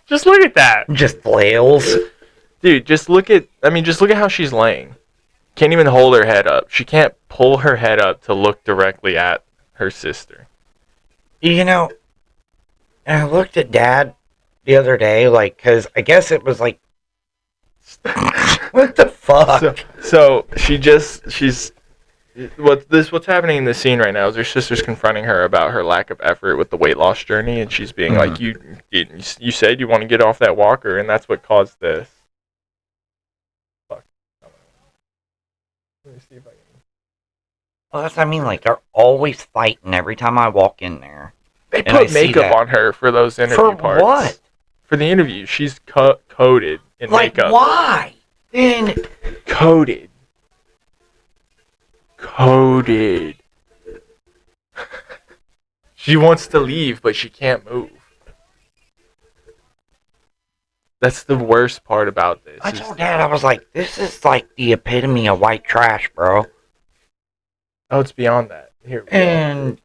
just look at that. Just flails. Dude, just look at how she's laying. Can't even hold her head up. She can't pull her head up to look directly at her sister. And I looked at Dad the other day, because I guess it was like, what the fuck? So what's happening in this scene right now is her sister's confronting her about her lack of effort with the weight loss journey, and she's being like, you said you want to get off that walker, and that's what caused this. Fuck. Let me see if I can. Well, that's what I mean. They're always fighting every time I walk in there. They put makeup on her for those interview parts. For what? For the interview. She's coated in makeup. Why? Then coated. She wants to leave, but she can't move. That's the worst part about this. I told Dad, I was like, this is like the epitome of white trash, bro. Oh, it's beyond that. Here. And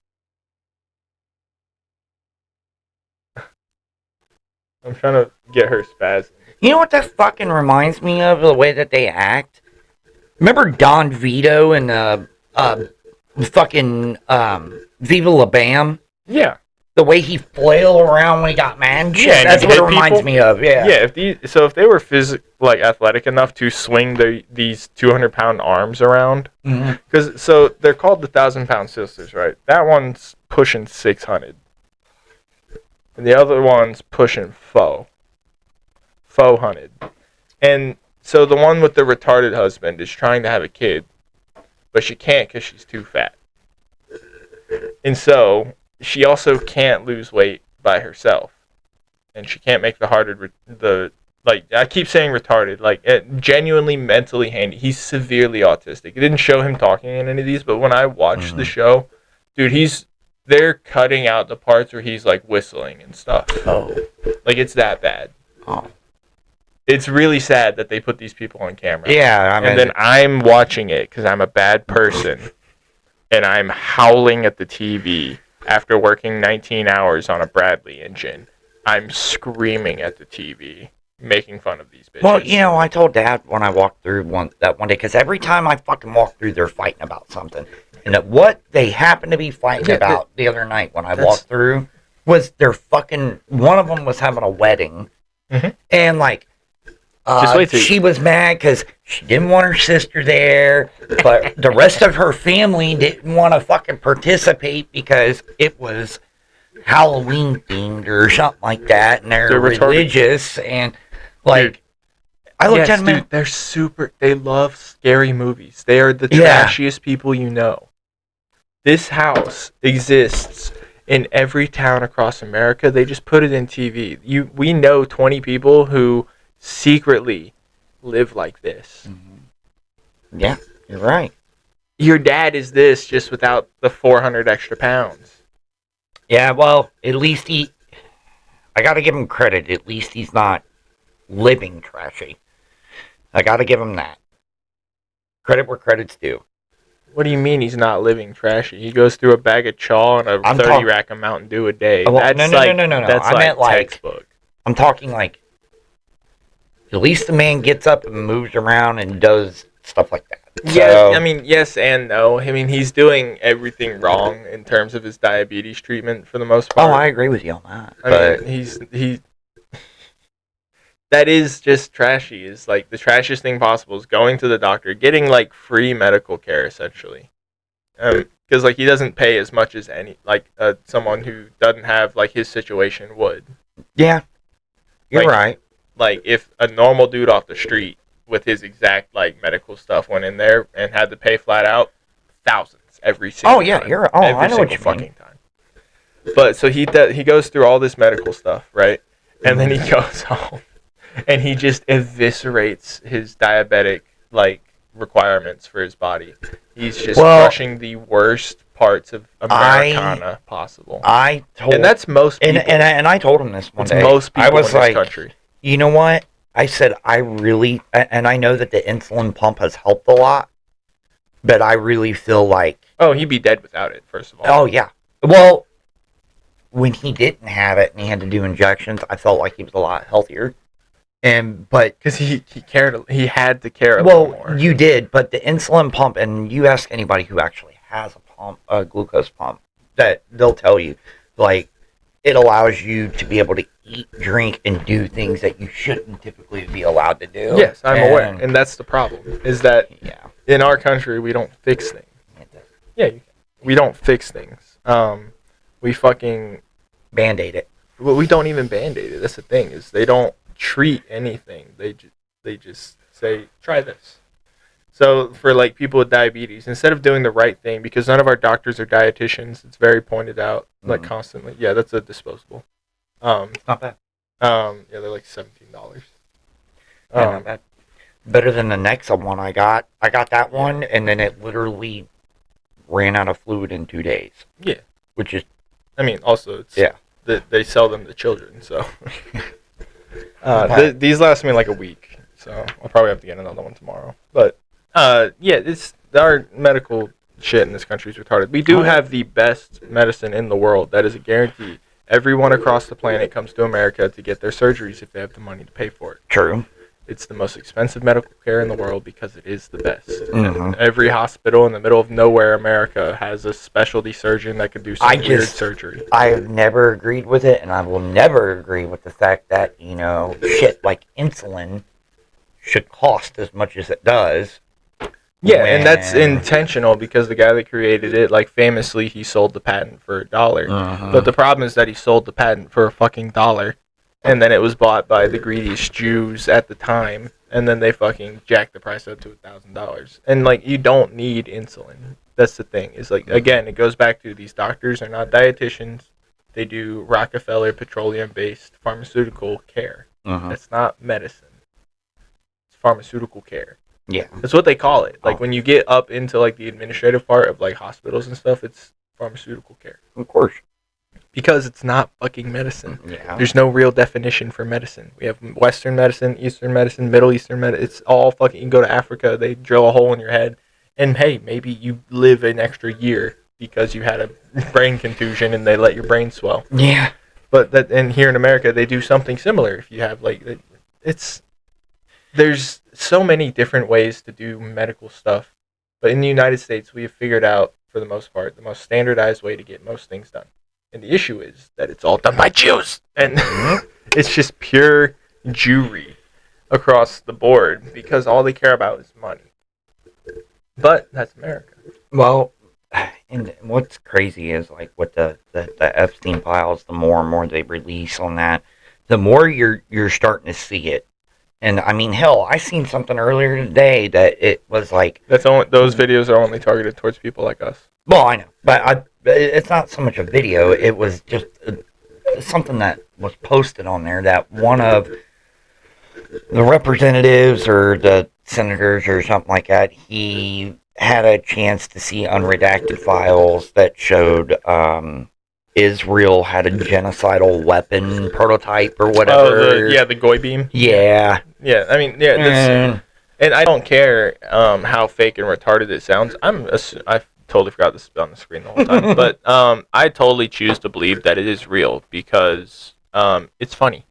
I'm trying to get her spazzing. You know what that fucking reminds me of? The way that they act? Remember Don Vito and fucking Viva La Bam? Yeah. The way he flailed around when he got mad. Yeah, that's what it reminds me of. Yeah. Yeah. If they were athletic enough to swing these 200-pound arms around, so they're called the 1,000-pound sisters, right? That one's pushing 600, and the other one's pushing 400, and so the one with the retarded husband is trying to have a kid, but she can't because she's too fat, and so. She also can't lose weight by herself, and she can't make I keep saying retarded, genuinely mentally handy. He's severely autistic. It didn't show him talking in any of these, but when I watched the show, dude, they're cutting out the parts where he's whistling and stuff. Oh, it's that bad. Oh, it's really sad that they put these people on camera. Yeah, and then I'm watching it because I'm a bad person, and I'm howling at the TV. After working 19 hours on a Bradley engine, I'm screaming at the TV, making fun of these bitches. Well, I told Dad when I walked through that one day, because every time I fucking walk through, they're fighting about something. And what they happened to be fighting about the other night when I walked through was one of them was having a wedding. Mm-hmm. And, she was mad because she didn't want her sister there, but the rest of her family didn't want to fucking participate because it was Halloween themed or something like that, and they're religious, and like dude, I looked at them. Dude, they're super. They love scary movies. They are the Yeah. trashiest people you know. This house exists in every town across America. They just put it in TV. We know 20 people who secretly live like this. Mm-hmm. Yeah, you're right. Your dad is this, just without the 400 extra pounds. Yeah, well, at least I gotta give him credit. At least he's not living trashy. I gotta give him that. Credit where credit's due. What do you mean he's not living trashy? He goes through a bag of chaw and a 30 rack of Mountain Dew a day. Well, no. That's I meant textbook. I'm talking like, at least the man gets up and moves around and does stuff like that. Yeah, I mean, yes and no. I mean, he's doing everything wrong in terms of his diabetes treatment for the most part. Oh, I agree with you on that. I mean, he that is just trashy. Is like the trashiest thing possible is going to the doctor, getting like free medical care essentially, because like he doesn't pay as much as someone who doesn't have like his situation would. Yeah, you're right. Like if a normal dude off the street with his exact like medical stuff went in there and had to pay flat out thousands every single time. I know what you mean. Time. But so he goes through all this medical stuff, right? And then he goes home and he just eviscerates his diabetic like requirements for his body. He's just crushing the worst parts of Americana possible. And that's most people. And I told him this one day. Most people in this country. You know what? I said, and I know that the insulin pump has helped a lot, but I really feel like... Oh, he'd be dead without it, first of all. Oh, yeah. Well, when he didn't have it and he had to do injections, I felt like he was a lot healthier. Because he had to care a little more. Well, you did, but the insulin pump, and you ask anybody who actually has a glucose pump, that they'll tell you, like, it allows you to be able to eat, drink, and do things that you shouldn't typically be allowed to do. Yes, I'm aware. And that's the problem, is that in our country, we don't fix things. Yeah, we don't fix things. We fucking... Band-aid it. Well, we don't even Band-aid it. That's the thing, is they don't treat anything. They just say, try this. So for like people with diabetes, instead of doing the right thing, because none of our doctors are dietitians, it's very pointed out like constantly. Yeah, that's a disposable. Not bad. Yeah, they're like $17. Not bad. Better than the next one I got. I got that one, and then it literally ran out of fluid in 2 days. Yeah, which is. I mean, also it's they sell them to children, so. These last me like a week, so I'll probably have to get another one tomorrow. But it's our medical shit in this country is retarded. We do have the best medicine in the world. That is a guarantee. Everyone across the planet comes to America to get their surgeries if they have the money to pay for it. True. It's the most expensive medical care in the world because it is the best. Mm-hmm. Every hospital in the middle of nowhere, America, has a specialty surgeon that can do some weird surgery. I have never agreed with it, and I will never agree with the fact that, shit like insulin should cost as much as it does. Yeah, and that's intentional because the guy that created it, like famously, he sold the patent for $1. Uh-huh. But the problem is that he sold the patent for a fucking $1. And then it was bought by the greediest Jews at the time, and then they fucking jacked the price up to $1,000. And like, you don't need insulin. That's the thing. Is like, again, it goes back to these doctors are not dietitians. They do Rockefeller petroleum-based pharmaceutical care. Uh-huh. That's not medicine. It's pharmaceutical care. Yeah, that's what they call it. Like when you get up into like the administrative part of like hospitals and stuff, it's pharmaceutical care. Of course. Because it's not fucking medicine. Yeah. There's no real definition for medicine. We have Western medicine, Eastern medicine, Middle Eastern medicine. It's all fucking... You can go to Africa, they drill a hole in your head, and hey, maybe you live an extra year because you had a brain contusion and they let your brain swell. Yeah. And here in America, they do something similar. If you have like... There's so many different ways to do medical stuff. But in the United States, we have figured out, for the most part, the most standardized way to get most things done. And the issue is that it's all done by Jews. And it's just pure Jewry across the board because all they care about is money. But that's America. Well, and what's crazy is like with the Epstein files, the more and more they release on that, the more you're starting to see it. And I mean, hell, I seen something earlier today that it was like, Those videos are only targeted towards people like us. well, I know, but it's not so much a video. It was just something that was posted on there that one of the representatives or the senators or something like that, he had a chance to see unredacted files that showed Israel had a genocidal weapon prototype or whatever. The goy beam. Yeah. Yeah, I mean, yeah, Mm. and I don't care how fake and retarded it sounds. I totally forgot this on the screen the whole time, but I totally choose to believe that it is real because it's funny.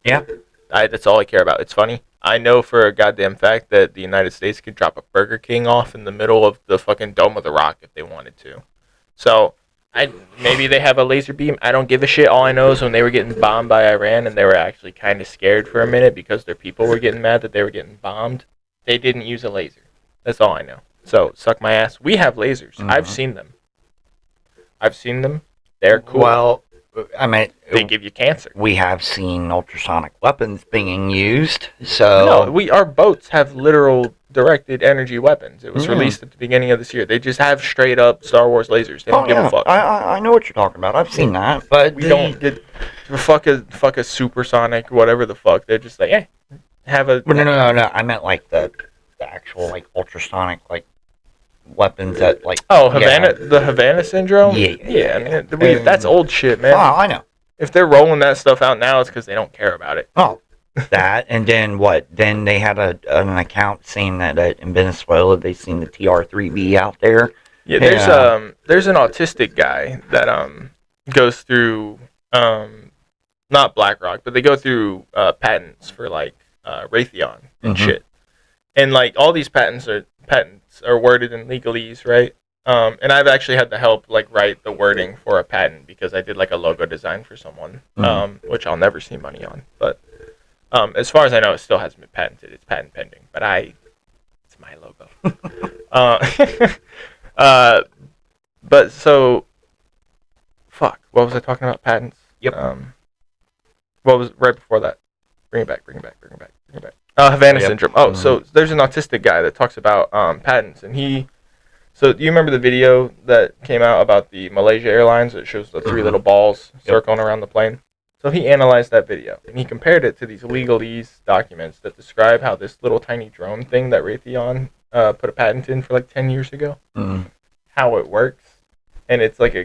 Yeah. That's all I care about. It's funny. I know for a goddamn fact that the United States could drop a Burger King off in the middle of the fucking Dome of the Rock if they wanted to. So, maybe they have a laser beam. I don't give a shit. All I know is when they were getting bombed by Iran and they were actually kind of scared for a minute because their people were getting mad that they were getting bombed, they didn't use a laser. That's all I know. So, suck my ass. We have lasers. Mhm. I've seen them. They're cool. Well, I mean, they give you cancer. we have seen ultrasonic weapons being used. So No, our boats have literal directed energy weapons. It was released at the beginning of this year. They just have straight up Star Wars lasers. They don't give a fuck. I know what you're talking about. I've seen that, but We don't get fuck a supersonic whatever the fuck. They're just like, hey, have a Well, no. I meant like the actual like ultrasonic like weapons that like. the Havana syndrome. Yeah. I mean, that's old shit, man. Oh, I know. If they're rolling that stuff out now, it's because they don't care about it. Oh, that and then what? Then they had an account saying that in Venezuela they seen the TR-3B out there. Yeah, there's an autistic guy that goes through not BlackRock, but they go through patents for like Raytheon and shit. And like all these patents are worded in legalese, right? And I've actually had to help like write the wording for a patent because I did like a logo design for someone, which I'll never see money on. But as far as I know, it still hasn't been patented. It's patent pending. But it's my logo. But so, fuck. What was I talking about? Patents. Yep. What was right before that? Bring it back. Havana syndrome. Oh, so there's an autistic guy that talks about patents, and so do you remember the video that came out about the Malaysia Airlines that shows the three little balls circling around the plane? So he analyzed that video, and he compared it to these legalese documents that describe how this little tiny drone thing that Raytheon put a patent in for like 10 years ago, how it works. And it's like a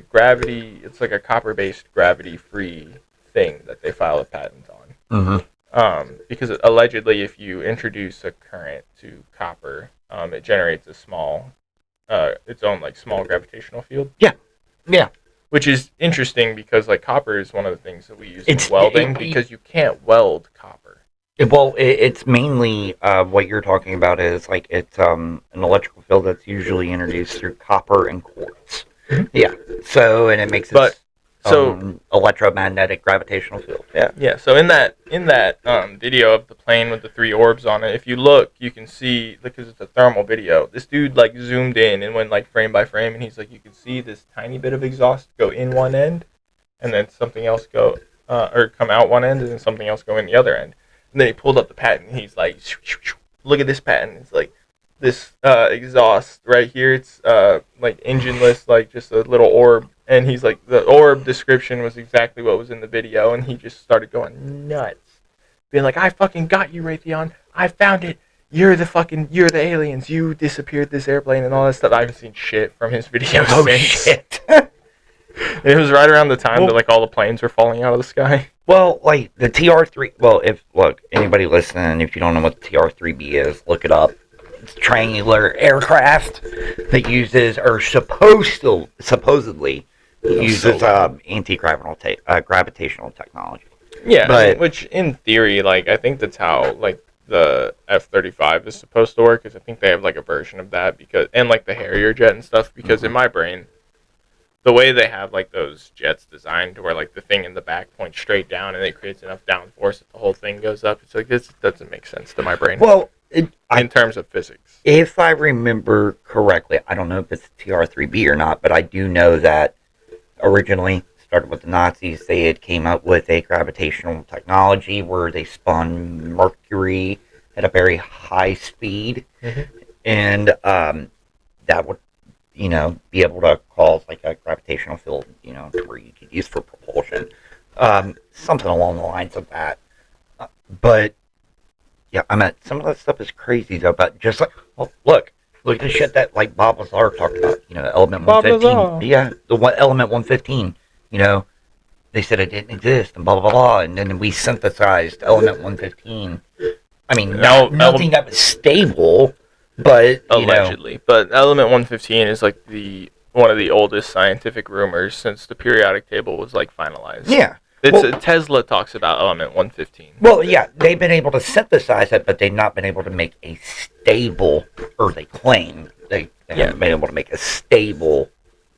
copper-based gravity-free thing that they file a patent on. Because allegedly, if you introduce a current to copper, it generates its own like small gravitational field. Yeah. Which is interesting because like copper is one of the things that we use in welding because you can't weld copper. Well, it's mainly what you're talking about is like it's an electrical field that's usually introduced through copper and quartz. Yeah. So and it makes it electromagnetic gravitational field. Yeah. Yeah. So in that video of the plane with the three orbs on it, if you look, you can see because it's a thermal video. This dude like zoomed in and went like frame by frame, and he's like, you can see this tiny bit of exhaust go in one end, and then something else go or come out one end, and then something else go in the other end. And then he pulled up the patent. And he's like, look at this patent. It's like this exhaust right here. It's like engineless, like just a little orb. And he's like, the orb description was exactly what was in the video, and he just started going nuts, being like, I fucking got you, Raytheon. I found it. You're the aliens. You disappeared this airplane and all that stuff. I haven't seen shit from his video since. Shit. And it was right around the time that like all the planes were falling out of the sky. Well, like the TR-3. Well, anybody listening, if you don't know what the TR-3B is, look it up. It's triangular aircraft that uses or supposedly uses anti-gravitational technology. Yeah, but which in theory, like I think that's how like the F-35 is supposed to work. Because I think they have like a version of that and like the Harrier jet and stuff. Because in my brain, the way they have like those jets designed to where like the thing in the back points straight down and it creates enough downforce that the whole thing goes up. It's like this doesn't make sense to my brain. Well, in terms of physics. If I remember correctly, I don't know if it's TR3B or not, but I do know that originally started with the Nazis. They had came up with a gravitational technology where they spun mercury at a very high speed, and that would, be able to cause like a gravitational field, to where you could use for propulsion, something along the lines of that. But yeah, I mean, some of that stuff is crazy though. But just like, well, look at the shit that like Bob Lazar talked about. Element Bob 115. Lazar. Yeah, the one element 115. They said it didn't exist and blah blah blah, and then we synthesized element 115. I mean, nothing that was stable, but allegedly. But element 115 is like one of the oldest scientific rumors since the periodic table was like finalized. Yeah. Tesla talks about element 115. Well, yeah, they've been able to synthesize it, but they've not been able to make a stable, or they claim they haven't been able to make a stable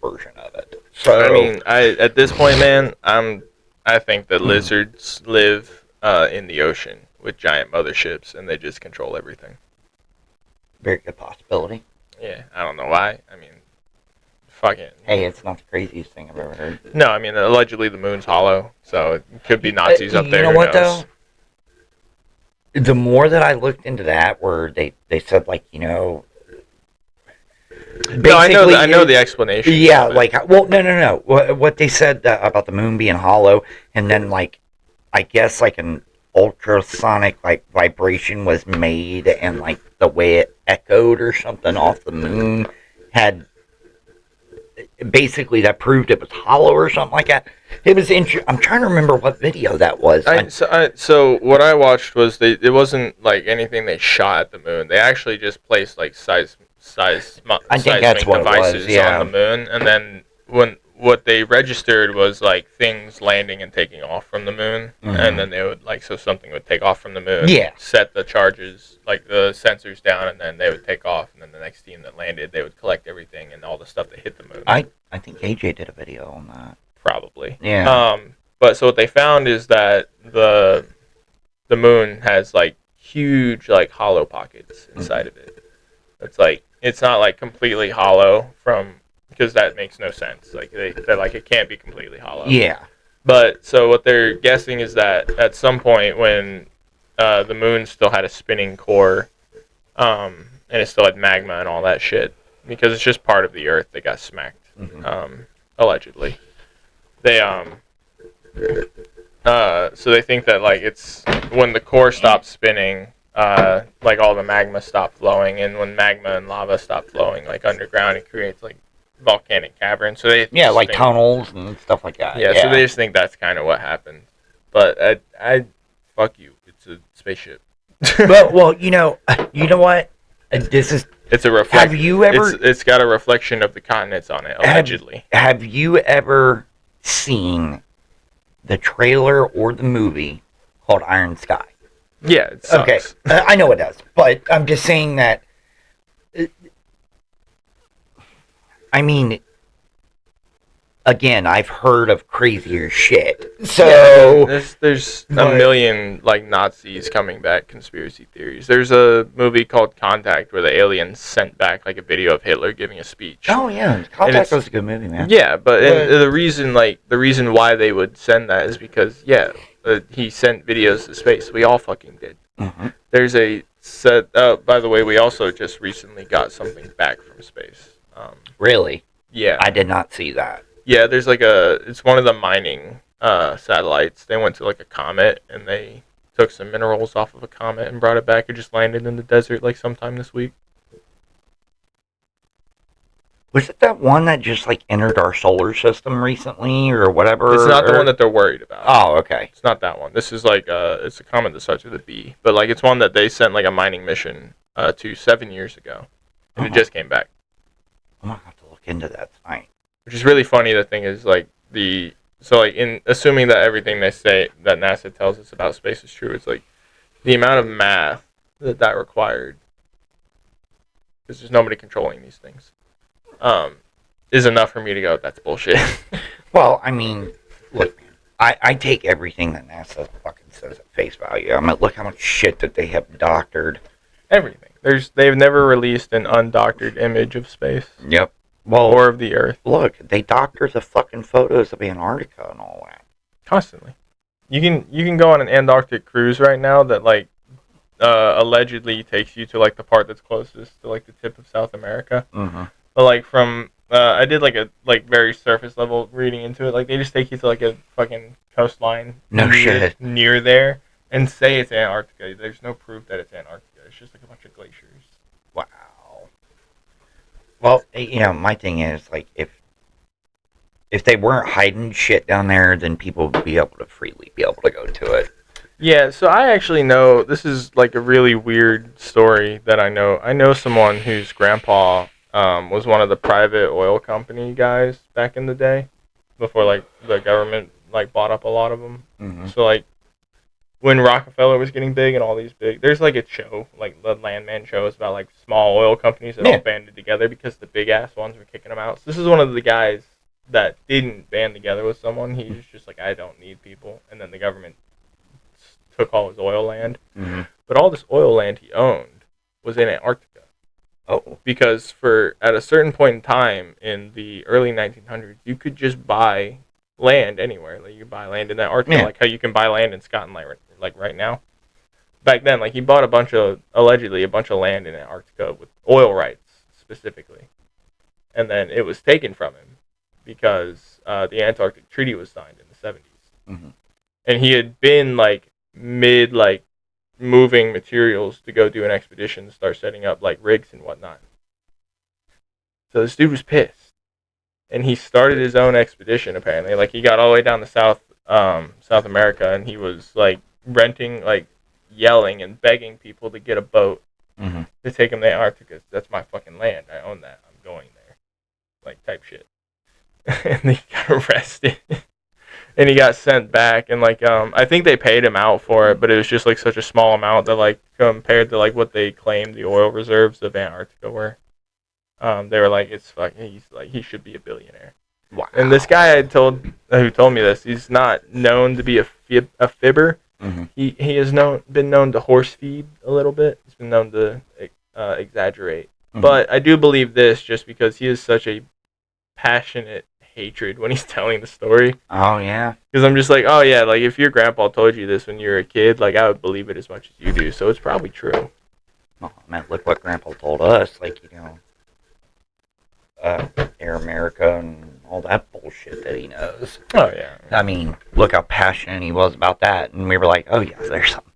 version of it. So I mean, at this point, man, I think that lizards live in the ocean with giant motherships, and they just control everything. Very good possibility. Yeah, I don't know why. I mean, fucking. Hey, it's not the craziest thing I've ever heard. No, I mean, allegedly the moon's hollow, so it could be Nazis up there. You know what, though? The more that I looked into that, where they said, like, No, I know the explanation. Yeah, like, well, no. What they said about the moon being hollow, and then, like, I guess, like, an ultrasonic, like, vibration was made, and, like, the way it echoed or something off the moon had, basically, that proved it was hollow or something like that. It was interesting. I'm trying to remember what video that was. So what I watched was it wasn't, like, anything they shot at the moon. They actually just placed, like, seismic devices on the moon, and then what they registered was like things landing and taking off from the moon, and then they would so something would take off from the moon, set the charges, like the sensors down, and then they would take off, and then the next team that landed, they would collect everything and all the stuff that hit the moon. I think AJ did a video on that. Probably. Yeah. But so what they found is that the moon has like huge like hollow pockets inside of it. It's like it's not like completely hollow because that makes no sense. Like they're like it can't be completely hollow. Yeah. But so what they're guessing is that at some point when the moon still had a spinning core, and it still had magma and all that shit, because it's just part of the Earth that got smacked, allegedly. They so they think that like it's when the core stopped spinning. Like all the magma stopped flowing, and when magma and lava stop flowing, like underground, it creates like volcanic caverns. So they like tunnels and stuff like that. Yeah, so they just think that's kind of what happened. But I fuck you. It's a spaceship. well, you know what? It's a reflection. Have you ever? It's got a reflection of the continents on it, allegedly. Have you ever seen the trailer or the movie called Iron Sky? Yeah, it sucks. Okay, I know it does, but I'm just saying that. I mean, again, I've heard of crazier shit. So there's a million like Nazis coming back conspiracy theories. There's a movie called Contact where the aliens sent back like a video of Hitler giving a speech. Oh yeah, Contact was a good movie, man. Yeah, but and the reason why they would send that is because he sent videos to space. We all fucking did. Mm-hmm. There's a set. By the way, we also just recently got something back from space. Really? Yeah. I did not see that. Yeah, there's it's one of the mining satellites. They went to like a comet and they took some minerals off of a comet and brought it back. It just landed in the desert like sometime this week. Was it that one that just like entered our solar system recently or whatever? It's not the one that they're worried about. Oh, okay. It's not that one. This is like it's a comet that starts with a B, but like it's one that they sent like a mining mission to 7 years ago, and it just came back. I'm gonna have to look into that tonight. Which is really funny. The thing is like in assuming that everything they say that NASA tells us about space is true, it's like the amount of math that required, because there's nobody controlling these things, is enough for me to go, that's bullshit. Well, I mean, look, man, I take everything that NASA fucking says at face value. I mean, look how much shit that they have doctored everything. They've never released an undoctored image of space. Yep. Well, or of the Earth. Look, they doctor the fucking photos of Antarctica and all that. Constantly. You can go on an Antarctic cruise right now that like allegedly takes you to like the part that's closest to like the tip of South America. Mm-hmm. But like from I did like a like very surface level reading into it. Like they just take you to like a fucking coastline near there and say it's Antarctica. There's no proof that it's Antarctica. It's just like a bunch of glaciers. Wow. Well, my thing is like if they weren't hiding shit down there, then people would be able to freely be able to go to it. Yeah, so I actually know, this is like a really weird story that I know. I know someone whose grandpa was one of the private oil company guys back in the day, before like the government like bought up a lot of them. Mm-hmm. So like when Rockefeller was getting big and all these big, there's like a show, like the Landman show, is about like small oil companies that all banded together because the big ass ones were kicking them out. So this is one of the guys that didn't band together with someone. He was just like, I don't need people, and then the government took all his oil land. Mm-hmm. But all this oil land he owned was in Antarctica. Oh. Because at a certain point in time in the early 1900s, you could just buy land anywhere. Like you could buy land in Antarctica, like how you can buy land in Scotland, like right now. Back then, like he bought allegedly a bunch of land in Antarctica with oil rights specifically, and then it was taken from him because the Antarctic Treaty was signed in the 70s. Mm-hmm. And he had been like moving materials to go do an expedition, start setting up like rigs and whatnot. So this dude was pissed, and he started his own expedition. Apparently, like he got all the way down to South America, and he was like renting, like yelling and begging people to get a boat to take him to Antarctica. That's my fucking land. I own that. I'm going there, like type shit. And he got arrested. And he got sent back, and like I think they paid him out for it, but it was just like such a small amount that like compared to like what they claimed the oil reserves of Antarctica were, they were like, it's fucking, he should be a billionaire. Wow. And this guy who told me this, he's not known to be a fibber. Mm-hmm. He has been known to horse feed a little bit. He's been known to exaggerate, but I do believe this just because he is such a passionate hatred when he's telling the story. Oh yeah, because I'm just like, oh yeah, like if your grandpa told you this when you were a kid, like I would believe it as much as you do, so it's probably true. Oh man, look what grandpa told us, like Air America and all that bullshit that he knows. Oh yeah, I mean, look how passionate he was about that, and we were like, oh yeah, there's something.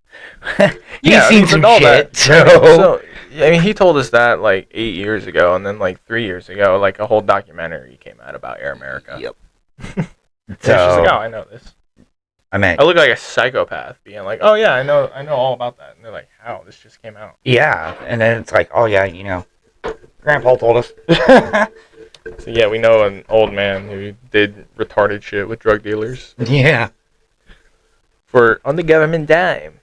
He's seen some shit. So I mean, he told us that like 8 years ago, and then like 3 years ago, like a whole documentary came out about Air America. Yep. So she's like, oh, I know this. I mean, I look like a psychopath being like, oh yeah, I know all about that. And they're like, how? This just came out. Yeah, and then it's like, oh yeah, Grandpa told us. So yeah, we know an old man who did retarded shit with drug dealers. Yeah. On the government dime.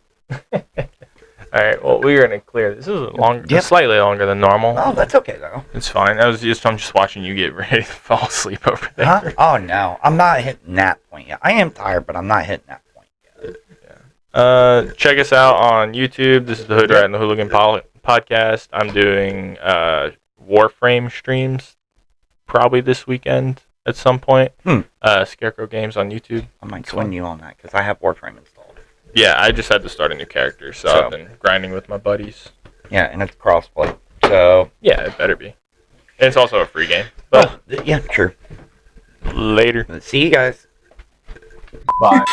All right, well, we're going to clear this. This is slightly longer than normal. Oh, that's okay, though. It's fine. I'm just watching you get ready to fall asleep over there. Huh? Oh, no. I'm not hitting that point yet. I am tired, but I'm not hitting that point yet. Yeah. Check us out on YouTube. This is the HoodRat and the Hooligan podcast. I'm doing Warframe streams probably this weekend at some point. Scarecrow Games on YouTube. I might swing you on that, because I have Warframe installed. Yeah, I just had to start a new character, so I've been grinding with my buddies. Yeah, and it's crossplay, so... Yeah, it better be. And it's also a free game. But yeah, true. Later. See you guys. Bye.